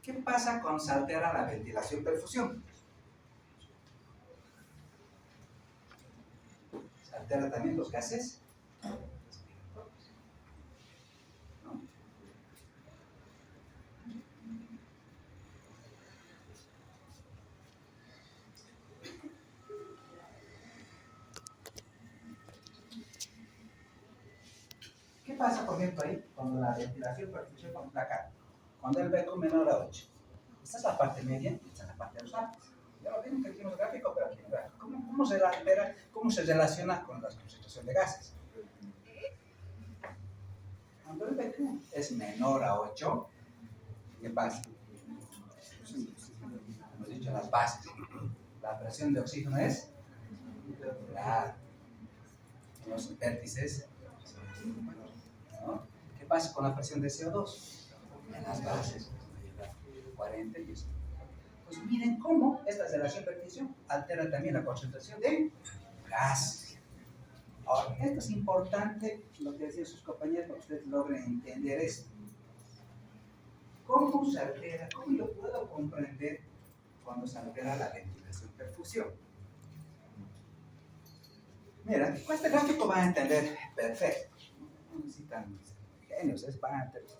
¿Qué pasa cuando se altera la ventilación-perfusión? Se alteran también los gases. ¿No? ¿Qué pasa, por ejemplo, ahí? Cuando la ventilación-perfusión, por ejemplo, acá. Cuando el BQ menor a 8. Esta es la parte media y esta es la parte de los altos. Ya lo vimos que aquí en el gráfico, pero aquí en el gráfico. ¿Cómo se altera, cómo se relaciona con la concentración de gases? Cuando el BQ es menor a 8, ¿qué pasa? Hemos dicho las bases. La presión de oxígeno es claro. Los vértices, ¿no? ¿Qué pasa con la presión de CO2? En las bases, 40 y esto. Pues miren cómo esta relación-perfusión altera también la concentración de gas. Ahora, esto es importante, lo que decían sus compañeros, para que ustedes logren entender esto. ¿Cómo se altera? ¿Cómo yo puedo comprender cuando se altera la ventilación-perfusión? Mira, con este gráfico van a entender perfecto. No necesitan genios, van a entender.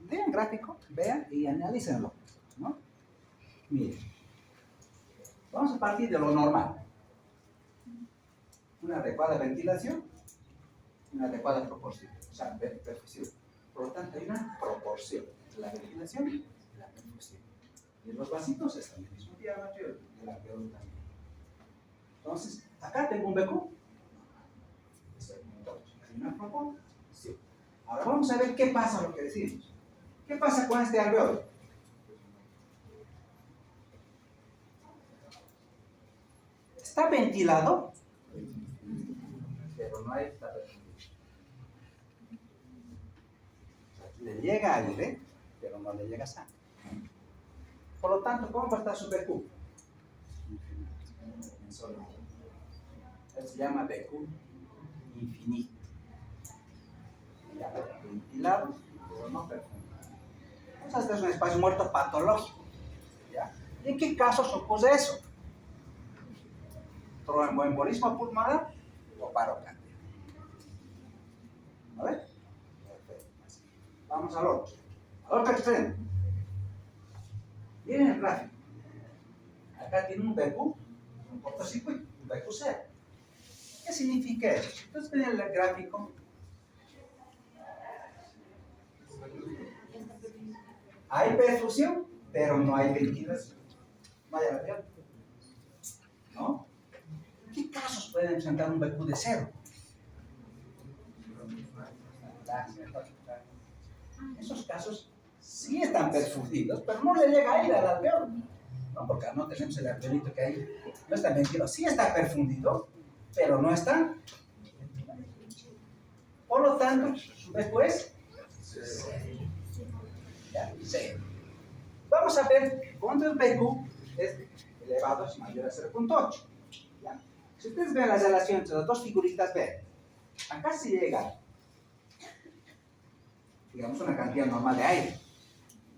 Vean gráfico, vean y analícenlo, ¿no? Miren, vamos a partir de lo normal. Una adecuada ventilación, una adecuada proporción, o sea, perfusión. Por lo tanto, hay una proporción entre la ventilación y la perfusión. Y los vasitos están en el mismo diámetro y el alveolo también. Entonces, acá tengo un BQ. Hay una proporción. Ahora vamos a ver qué pasa lo que decimos. ¿Qué pasa con este alveolo? ¿Está ventilado? Pero no hay está perfundido. Le llega aire, pero no le llega sangre. Por lo tanto, ¿cómo va a estar su BQ? En solo. Él se llama BQ infinito. Ya, ventilado, pero no profundo. Entonces, este es un espacio muerto patológico. ¿Ya? ¿Y en qué casos ocurre eso? Tromboembolismo pulmonar o paro cardíaco. ¿A ver? Perfecto. Vamos al otro extremo. Miren el gráfico. Acá tiene un BQ, un cortocircuito, un BQ cero. ¿Qué significa eso? Entonces, miren el gráfico. Hay perfusión, pero no hay ventilación. No hay radial. ¿No? ¿Qué casos pueden presentar un BQ de cero? Esos casos sí están perfundidos, pero no le llega aire al alveolo. No, porque no tenemos el alveolito que hay. No está ventilado. Sí está perfundido, pero no está. Por lo tanto, su BQ es cero. Vamos a ver cuánto el BQ es elevado es mayor a 0.8. Si ustedes ven la relación entre las dos figuritas verdes, acá se llega, digamos, una cantidad normal de aire.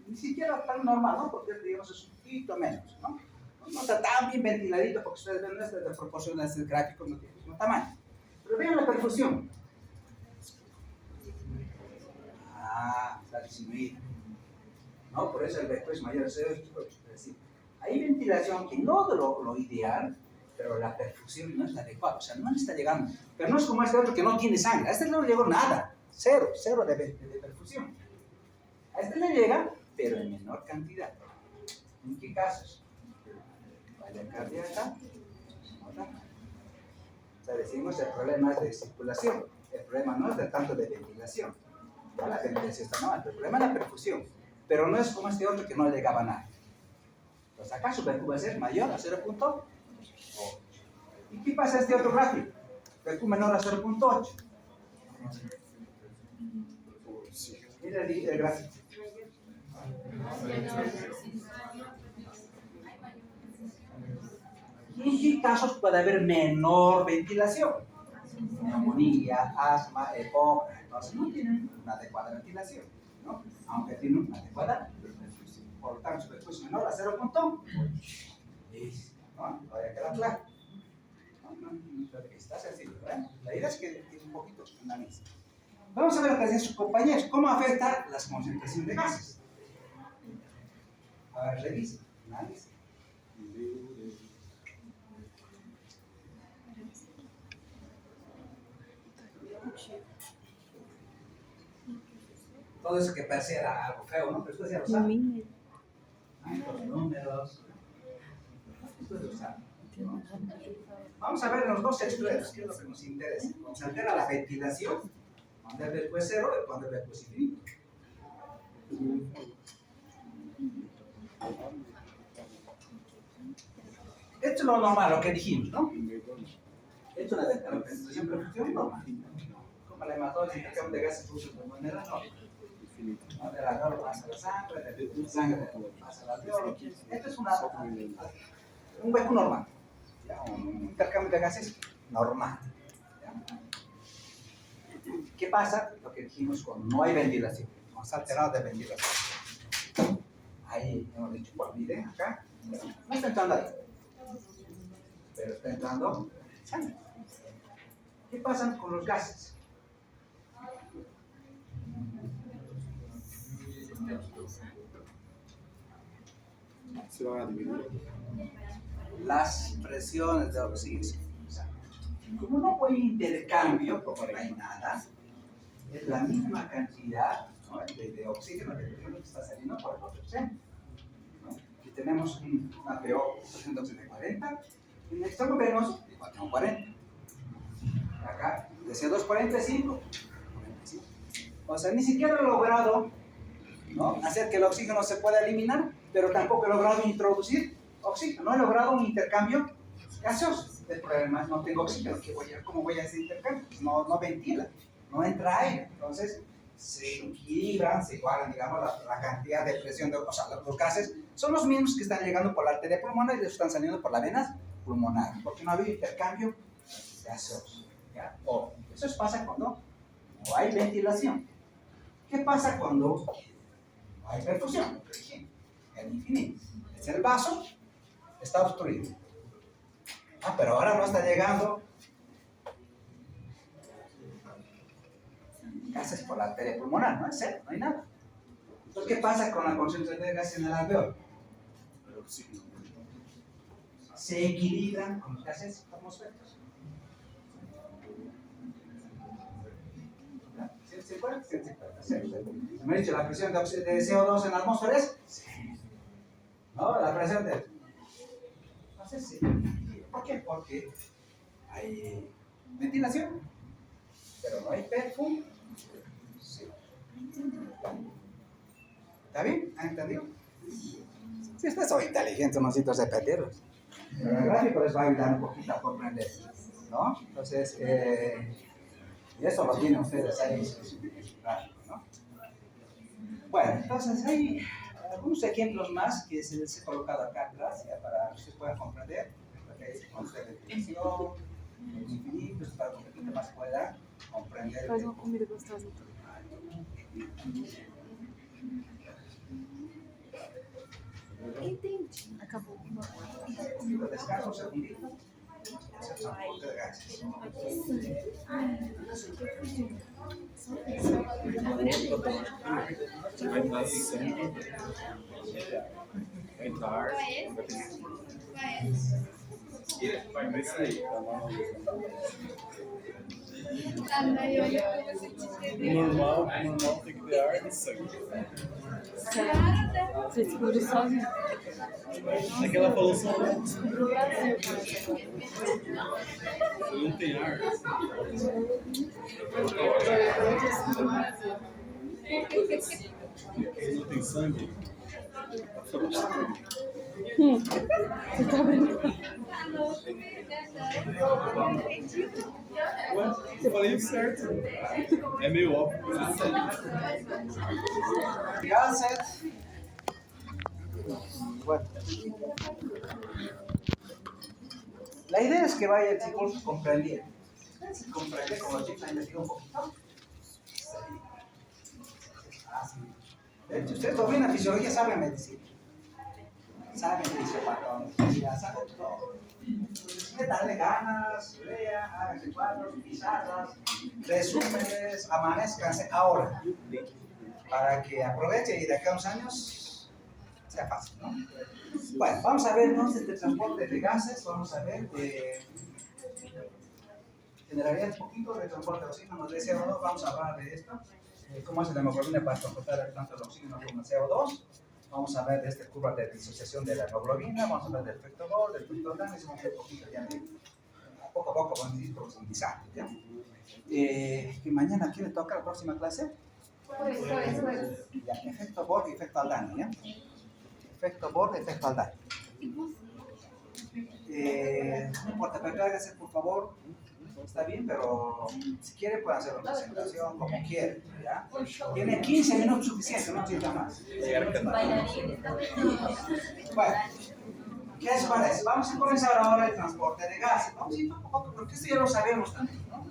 Ni siquiera tan normal, ¿no? Porque, digamos, es un poquito menos, ¿no? No está tan bien ventiladito, porque ustedes ven esta de proporción de este gráfico, no tiene el mismo tamaño. Pero vean la perfusión. Está disminuida. ¿No? Por eso el vector es mayor a 0.8. Es decir, hay ventilación que no es lo ideal, pero la perfusión no es la adecuada, o sea, no le está llegando. Pero no es como este otro que no tiene sangre. A este no le llegó nada, cero de perfusión. A este le llega, pero en menor cantidad. ¿En qué casos? Falla cardíaca, ¿no? O sea, decimos el problema es de circulación, el problema no es de tanto de ventilación. Ya la ventilación está mal, el problema es la perfusión. Pero no es como este otro que no le llegaba nada. Entonces acá su BQ va a ser mayor a 0.8. ¿Y qué pasa a este otro gráfico? BQ menor a 0.8. Mira el gráfico. ¿Y en qué casos puede haber menor ventilación? Neumonía, asma, EPOC. Entonces no tienen una adecuada ventilación, ¿no? Aunque tienen una adecuada ventilación. Por lo tanto, su BQ es menor a 0.8. ¿No? Todavía queda claro. Está sencillo, ¿verdad? La idea es que tiene un poquito de análisis. Vamos a ver lo que dicen sus compañeros. ¿Cómo afecta la concentración de gases? A ver, revisa. Análisis. Todo eso que pareciera algo feo, ¿no? Pero ustedes ya lo saben. Los números. Ustedes lo saben. Vamos a ver los dos extremos, que es lo que nos interesa. Cuando se altera la ventilación, cuando el BQ es cero y cuando el BQ es infinito. Esto es lo normal, lo que dijimos, ¿no? Esto es la ventilación perfusión normal. Como la hematosis, intercambio de gases produce de manera normal. De la alveolo pasa la sangre, de la sangre pasa la alveolo. Esto es un BQ normal. Un intercambio de gases normal. ¿Qué pasa? Lo que dijimos cuando no hay ventilación, cuando está alterado de ventilación. Ahí hemos dicho, bueno, miren acá, no está entrando ahí, pero está entrando sangre. ¿Qué pasa con los gases? Se van a dividir. Las presiones de oxígeno. Como no hay intercambio, como no hay nada, es la misma cantidad, ¿no? de oxígeno que está saliendo por el otro extremo. ¿No? Aquí tenemos una PO de 40, y en el extremo vemos de 440. Acá, de CO2 45. O sea, ni siquiera he logrado, ¿no?, hacer que el oxígeno se pueda eliminar, pero tampoco he logrado introducir oxígeno, no he logrado un intercambio gaseoso. El problema es no tengo oxígeno, ¿cómo voy a hacer intercambio? No ventila, no entra aire. Entonces, se equilibran, se igualan, digamos, la cantidad de presión, o sea, los gases son los mismos que están llegando por la arteria pulmonar y los están saliendo por las venas pulmonares, porque no ha habido intercambio gaseoso. ¿Ya? O, eso pasa cuando no hay ventilación. ¿Qué pasa cuando no hay perfusión? El infinito. Es el vaso, está obstruido. Ah, pero ahora no está llegando gases por la arteria pulmonar, no hay cero, no hay nada. Entonces, ¿qué pasa con la concentración de gases en el alveolo? Se equilibran con los gases atmosféricos. ¿Se puede? Me he dicho, la presión de CO2 en la atmósfera es cero. ¿No? La presión de... Entonces, sí. ¿Por qué? Porque hay ventilación, pero no hay perfume. Sí. ¿Está bien? ¿Han entendido? Si ustedes son inteligentes, no necesito repetirlos. Pero el gráfico les va a ayudar un poquito a comprender, ¿no? Entonces, y eso lo tienen ustedes ahí en su gráfico, ¿no? Bueno, entonces hay algunos ejemplos más que se les he colocado acá atrás, ya para que ustedes puedan comprender lo que es concepto de definición, el infinito, para que un poquito más puedan comprender. Faz uma comida gostosa. Entendi. Acabou. Descanso un segundito. Transporte de gases. Normal tem que ter ar e sangue. Você descobriu sozinho? É que ela falou só Pro Brasil. não tem ar. Não tem sangue. Você tá brincando? Eu falei certo. É meio óbvio. Gases. Bueno. La idea es que vaya el chicos comprendiendo. Si comprende como los chicos han metido un poquito. De hecho, ustedes dominan fisiología, saben medicina. Saben fisiopatología, saben todo. Dale ganas, lean, háganse cuadros, pizarras, resúmenes, amanezcanse ahora. Para que aprovechen y de acá a unos años sea fácil, ¿no? Bueno, vamos a ver entonces de transporte de gases, vamos a ver generaría un poquito de transporte de oxígeno de CO2, vamos a hablar de esto, cómo hace la hemoglobina para transportar tanto el oxígeno como el CO2, vamos a ver de esta curva de disociación de la hemoglobina, vamos a ver del efecto Bohr, del efecto Ordan, y vamos a ver un poquito ya de, poco a poco vamos a ir profundizando, ¿ya? Que mañana, ¿quién le toca la próxima clase? Ya, efecto Bohr y efecto Aldana, ¿ya? Efecto Bohr y efecto Aldana. No importa, prepárese por favor, está bien, pero si quiere puede hacer una presentación como quiere, ¿ya? Tiene 15 minutos suficientes, no necesita más. Bueno, ¿qué les parece? Vamos a comenzar ahora el transporte de gases. Vamos a ir poco a poco, porque esto ya lo sabemos también, ¿no?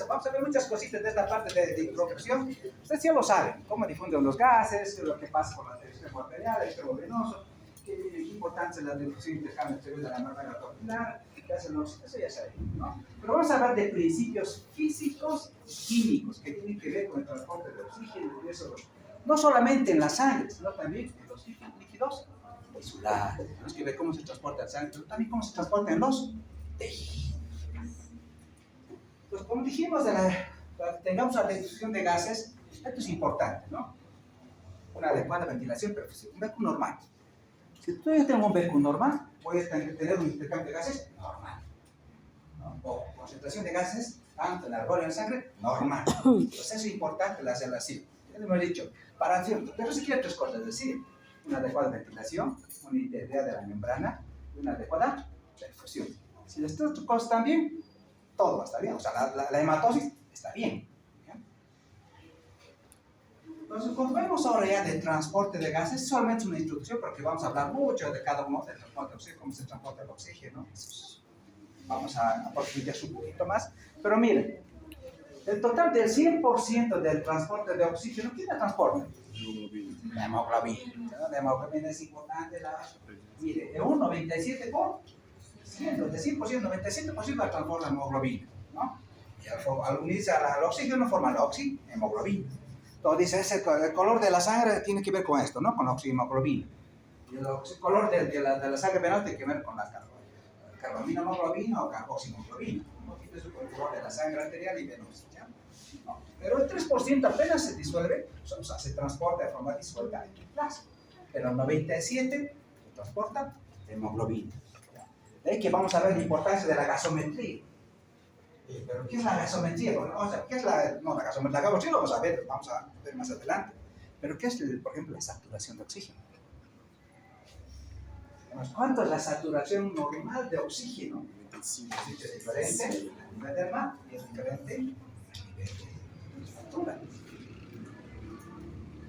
Vamos a ver muchas cositas de esta parte de introducción. Ustedes ya lo saben, cómo difunden los gases, lo que pasa con la dirección arterial, el extremo venoso, qué importancia es la difusión intercambio de la membrana capilar, qué hacen los... Eso ya saben, ¿no? Pero vamos a hablar de principios físicos y químicos que tienen que ver con el transporte de oxígeno y eso, no solamente en la sangre, sino también en los líquidos tisulares. Tenemos que ver cómo se transporta la sangre, pero también cómo se transporta en los tejidos. Pues como dijimos, para que tengamos la difusión de gases, esto es importante, ¿no? Una adecuada ventilación, pero un vacuum normal. Si yo tengo un vacuum normal, voy a tener un intercambio de gases normal, ¿no? O concentración de gases, tanto en el alveolo y en la sangre, normal. Entonces eso es importante hacerlo así. Ya lo he dicho, para cierto, pero si quiere tres cosas, es decir, una adecuada ventilación, una integridad de la membrana y una adecuada perfusión. Si las tres cosas están bien, todo va a estar bien, o sea, la hematosis está bien. ¿Ya? Entonces, cuando vemos ahora ya del transporte de gases, es solamente una introducción porque vamos a hablar mucho de cada uno del transporte de oxígeno, cómo se transporta el oxígeno. Vamos a profundizar un poquito más. Pero miren, el total del 100% del transporte de oxígeno, ¿quién la transporta? La hemoglobina. ¿No? La hemoglobina es importante. Mire, es un 97%, de 100%, 97% la transporta la hemoglobina. ¿No? Y al unirse al oxígeno forma la oxihemoglobina. Entonces dice, el color de la sangre tiene que ver con esto, ¿no? Con la oxihemoglobina. Y el color de la sangre venosa tiene que ver con la carbaminohemoglobina o carboximoglobina. Un poquito es el color de la sangre arterial y venosa, ¿ya? No. Pero el 3% apenas se disuelve, o sea, se transporta de forma disuelta en el plasma. Pero el 97% se transporta de hemoglobina. ¿Ya? De ahí que vamos a ver la importancia de la gasometría. Pero ¿qué es la gasometría? O sea, ¿qué es la gasometría? La gasometría lo vamos a ver más adelante. Pero ¿qué es, por ejemplo, la saturación de oxígeno? ¿Cuánto es la saturación normal de oxígeno? Es diferente a nivel del mar y es diferente a nivel de altura.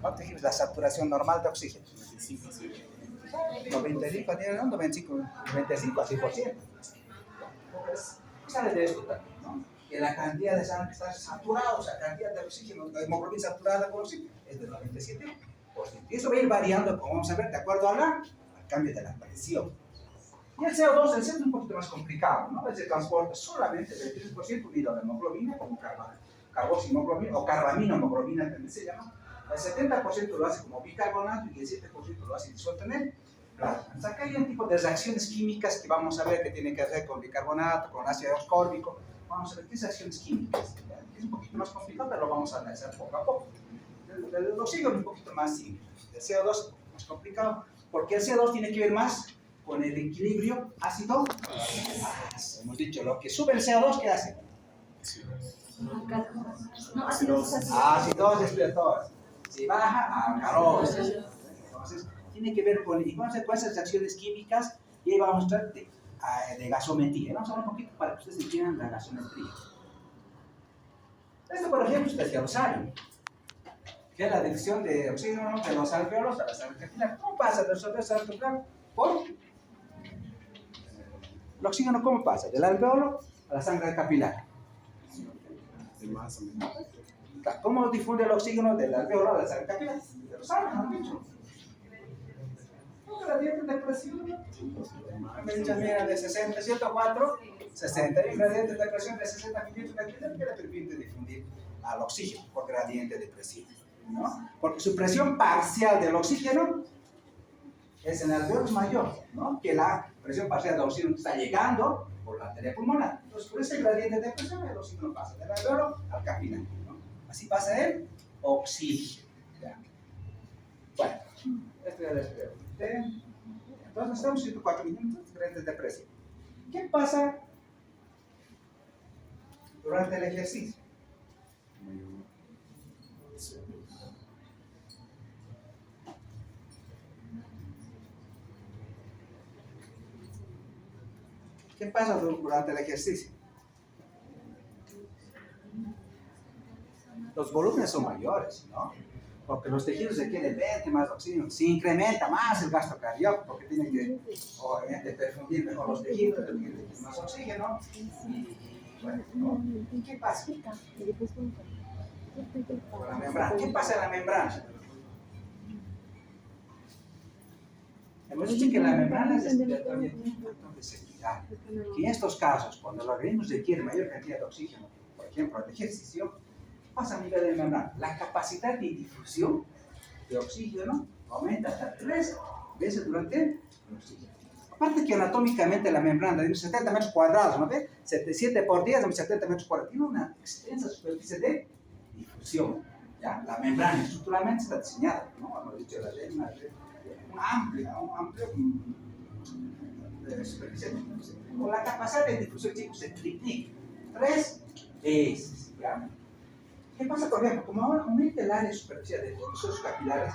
¿Cuánto es la saturación normal de oxígeno? 95 a 100%. Sale de esto también, ¿no? Que la cantidad de sangre que está saturada, o sea, la cantidad de oxígeno, la hemoglobina saturada con oxígeno, es del 97%. Y eso va a ir variando, como vamos a ver, de acuerdo al cambio de la presión. Y el CO2 es un poquito más complicado, ¿no? Se transporta solamente del 3% unido a la hemoglobina, como carboximoglobina o carbaminohemoglobina, también se llama. El 70% lo hace como bicarbonato y el 7% lo hace disuelto en el plasma. O sea, acá hay un tipo de reacciones químicas que vamos a ver que tienen que ver con bicarbonato, con ácido ascórbico. Vamos a ver qué reacciones químicas. Es un poquito más complicado, pero lo vamos a analizar poco a poco. El oxígeno es un poquito más simple. El CO2 es más complicado, porque el CO2 tiene que ver más con el equilibrio ácido. Hemos dicho, lo que sube el CO2, ¿qué hace? No, ácidos. Ácidos respiratorios. Si baja, alcalosis. Entonces, tiene que ver con esas reacciones químicas y ahí vamos a mostrar de gasometría. Vamos a hablar un poquito para que ustedes entiendan la gasometría. Esto, por ejemplo, ustedes ya lo saben, que es la división de oxígeno de los alveolos a la sangre capilar. ¿Cómo pasa del sangre capilar? Por el oxígeno, ¿cómo pasa? Del alveolo a la sangre capilar. ¿Cómo difunde el oxígeno del alveolo a la sangre capilar? Ya lo saben, ¿no han dicho? Un gradiente de presión. Mira, de 60, 104, 60. Y un gradiente de presión de 60 milímetros de mercurio que le permite difundir al oxígeno por gradiente de presión, ¿no? Porque su presión parcial del oxígeno es en el alveolo mayor, ¿no? Que la presión parcial del oxígeno está llegando por la arteria pulmonar. Entonces, por ese gradiente de presión, el oxígeno pasa del alveolo al capilar, ¿no? Así pasa el oxígeno. ¿Ya? Bueno, esto ya les pregunté. Entonces, estamos 104 milímetros gradientes de presión. ¿Qué pasa durante el ejercicio? ¿Qué pasa durante el ejercicio? Los volúmenes son mayores, ¿no? Porque los tejidos requieren 20 más oxígeno. Se incrementa más el gasto cardíaco porque tienen que, obviamente, perfundir mejor los tejidos, requieren más oxígeno. Y bueno, ¿no? ¿Y qué pasa? Con la membrana. ¿Qué pasa en la membrana? Hemos dicho que la membrana es también un factor de seguridad. Que en estos casos, cuando el organismo requiere mayor cantidad de oxígeno, por ejemplo, al ejercicio, pasa a nivel de membrana. La capacidad de difusión de oxígeno aumenta hasta 3 veces durante el oxígeno. Aparte que anatómicamente la membrana tiene 70 metros cuadrados, ¿no ve? 7 por 10, 70 metros cuadrados. Tiene una extensa superficie de difusión. ¿Ya? La membrana estructuralmente está diseñada, ¿no? Hemos dicho la ley, una amplia superficie de difusión. Con la capacidad de difusión, chicos, se triplica 3 veces. ¿Ya? ¿Qué pasa, por ejemplo? Como ahora aumenta el área superficial de todos los capilares,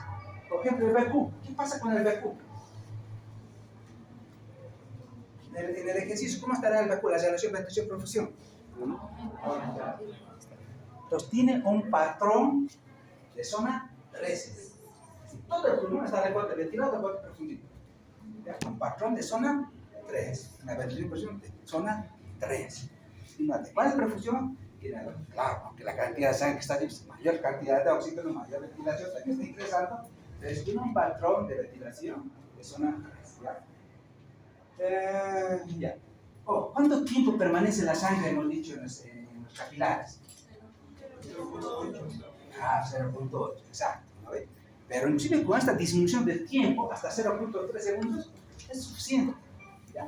por ejemplo, el BQ. ¿Qué pasa con el BQ? En el ejercicio, ¿cómo estará el BQ? La relación ventilación-profusión. Entonces, tiene un patrón de zona 3. Todo el pulmón está de ventilado de cualquier profundidad. ¿Ya? Un patrón de zona 3. Una ventilación de zona 3. Una adecuada perfusión. Claro, aunque la cantidad de sangre que está allí, mayor cantidad de oxígeno, mayor ventilación también está ingresando. Entonces tiene un patrón de ventilación de zona 3. ¿Ya? Ya. Oh, ¿cuánto tiempo permanece la sangre, hemos dicho, en los capilares? 0.8, exacto. ¿No ve? Pero en Chile, con esta disminución del tiempo hasta 0.3 segundos, es suficiente. ¿Ya?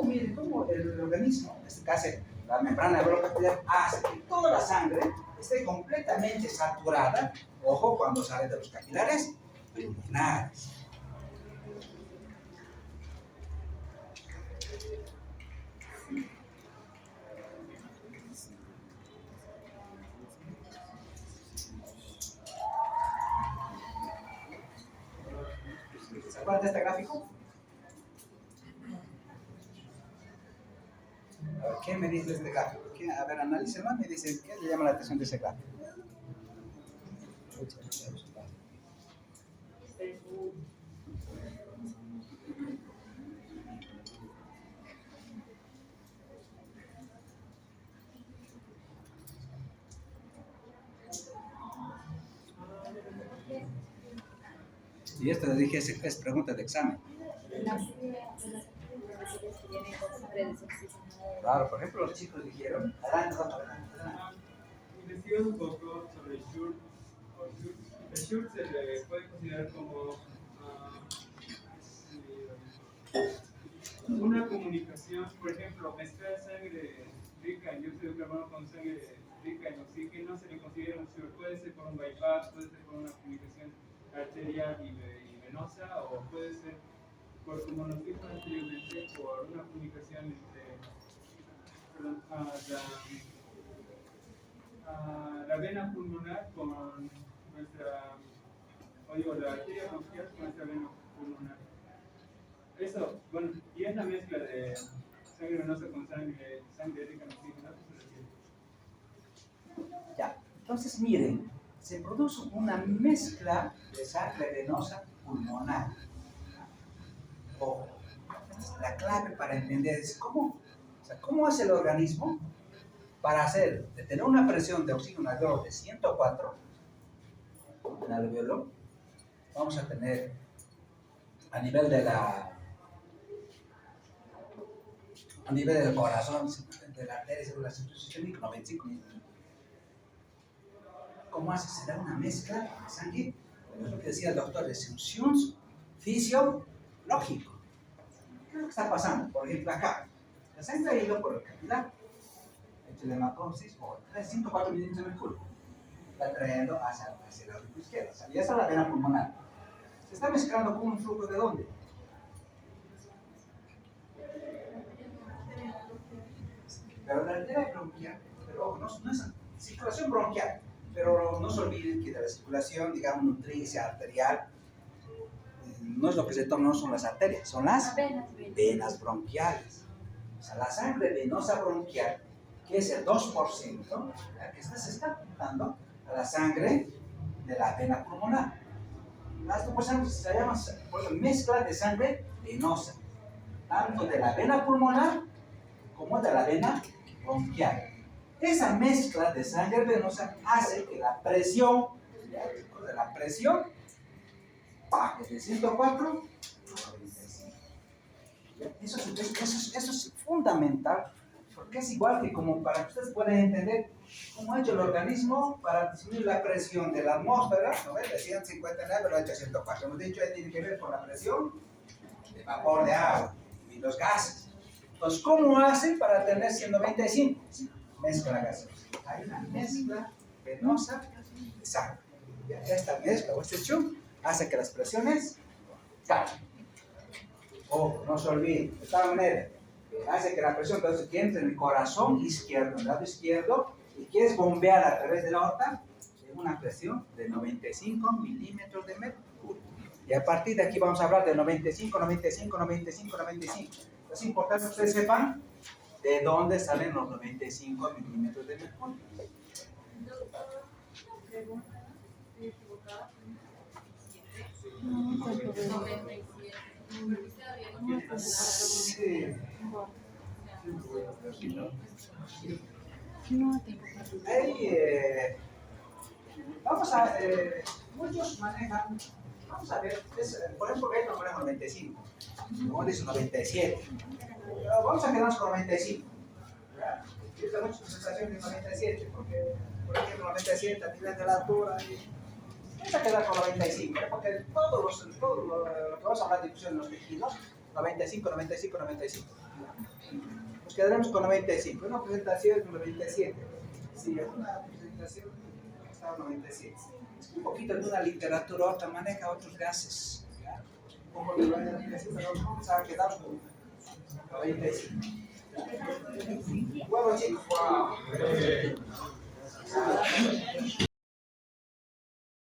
Miren, cómo el organismo, en este caso la membrana alveolar hace que toda la sangre esté completamente saturada, ojo, cuando sale de los capilares pulmonares. ¿Se acuerdan de este gráfico? A ver, ¿qué me dice este gráfico? A ver, analícenlo, me dicen, ¿qué le llama la atención de ese gráfico? Y esto les dije, es pregunta de examen. Claro, por ejemplo, los chicos dijeron, adelante. Investigué un poco sobre el SHURT. El SHURT se le puede considerar como una comunicación, por ejemplo, mezclar sangre rica en dióxido de carbono con sangre rica en oxígeno, se le considera un SHURT. Puede ser por un bypass, puede ser por una comunicación arterial y venosa, o puede ser, como nos dijo anteriormente, por una comunicación entre la vena pulmonar con nuestra, la arteria bronquial con nuestra vena pulmonar. Eso, bueno, y es la mezcla de sangre venosa con sangre rica en oxígeno. Ya, entonces miren, se produce una mezcla de sangre venosa pulmonar. Ojo, esta es la clave para entender cómo hace el organismo para tener una presión de oxígeno alveolar de 104 en el alveolo. Vamos a tener a nivel del corazón, de la arteria celular sistémica, 95 milímetros. ¿Cómo hace? Se da una mezcla de sangre, es lo que decía el doctor, es un shunts fisiológico. ¿Qué es lo que está pasando? Por ejemplo, acá, la sangre ha ido por el capilar, el hematosis, o 104 milímetros de mercurio, está trayendo hacia el lado izquierdo, y esa es la vena pulmonar. Se está mezclando con un flujo de dónde? Pero la arteria bronquial, pero no es circulación bronquial, pero no se olviden que de la circulación, digamos, nutricia arterial, no es lo que se toma, no son las arterias, son las venas bronquiales. O sea, la sangre venosa bronquial, que es el 2%, que se está apuntando a la sangre de la vena pulmonar. Las 2% se llama mezcla de sangre venosa, tanto de la vena pulmonar como de la vena bronquial. Esa mezcla de sangre venosa hace que la presión, baje de 104 a 95. Eso es fundamental, porque es igual que como para que ustedes puedan entender cómo ha hecho el organismo para disminuir la presión de la atmósfera, ¿no ves? De 159 lo ha hecho a 104. Hemos dicho que tiene que ver con la presión de vapor de agua y los gases. Entonces, ¿cómo hacen para tener 195? Mezcla gaseosa. Hay una mezcla venosa de sangre. Esta mezcla o este chum hace que las presiones cambien. Ojo, no se olviden, de tal manera hace que la presión entonces que entre en el corazón izquierdo, en el lado izquierdo, y quieres bombear a través de la aorta, es una presión de 95 milímetros de mercurio. Y a partir de aquí vamos a hablar de 95. Es importante que ustedes sepan de dónde salen los 95 milímetros de mercurio. estoy equivocada. No, tanto de- 97. Sí. No tengo para Ahí, vamos a, muchos manejan, vamos a ver, por ejemplo, que no maneja 95, como dice 97. Pero vamos a quedarnos con 95. ¿verdad? Yo tengo mucha sensación de 97, porque, por ejemplo, 97 a nivel de la altura, y vamos a quedar con 95, porque todo lo que vamos a hablar de discusión en los tejidos, 95, 95, 95. Nos quedaremos con 95. Una presentación con 97. Sí, es una presentación está en 97. Un poquito de una literatura, otra maneja otros gases. ¿ya? Un poco de la literatura, pero vamos a quedar con 95. Bueno, chicos, wow.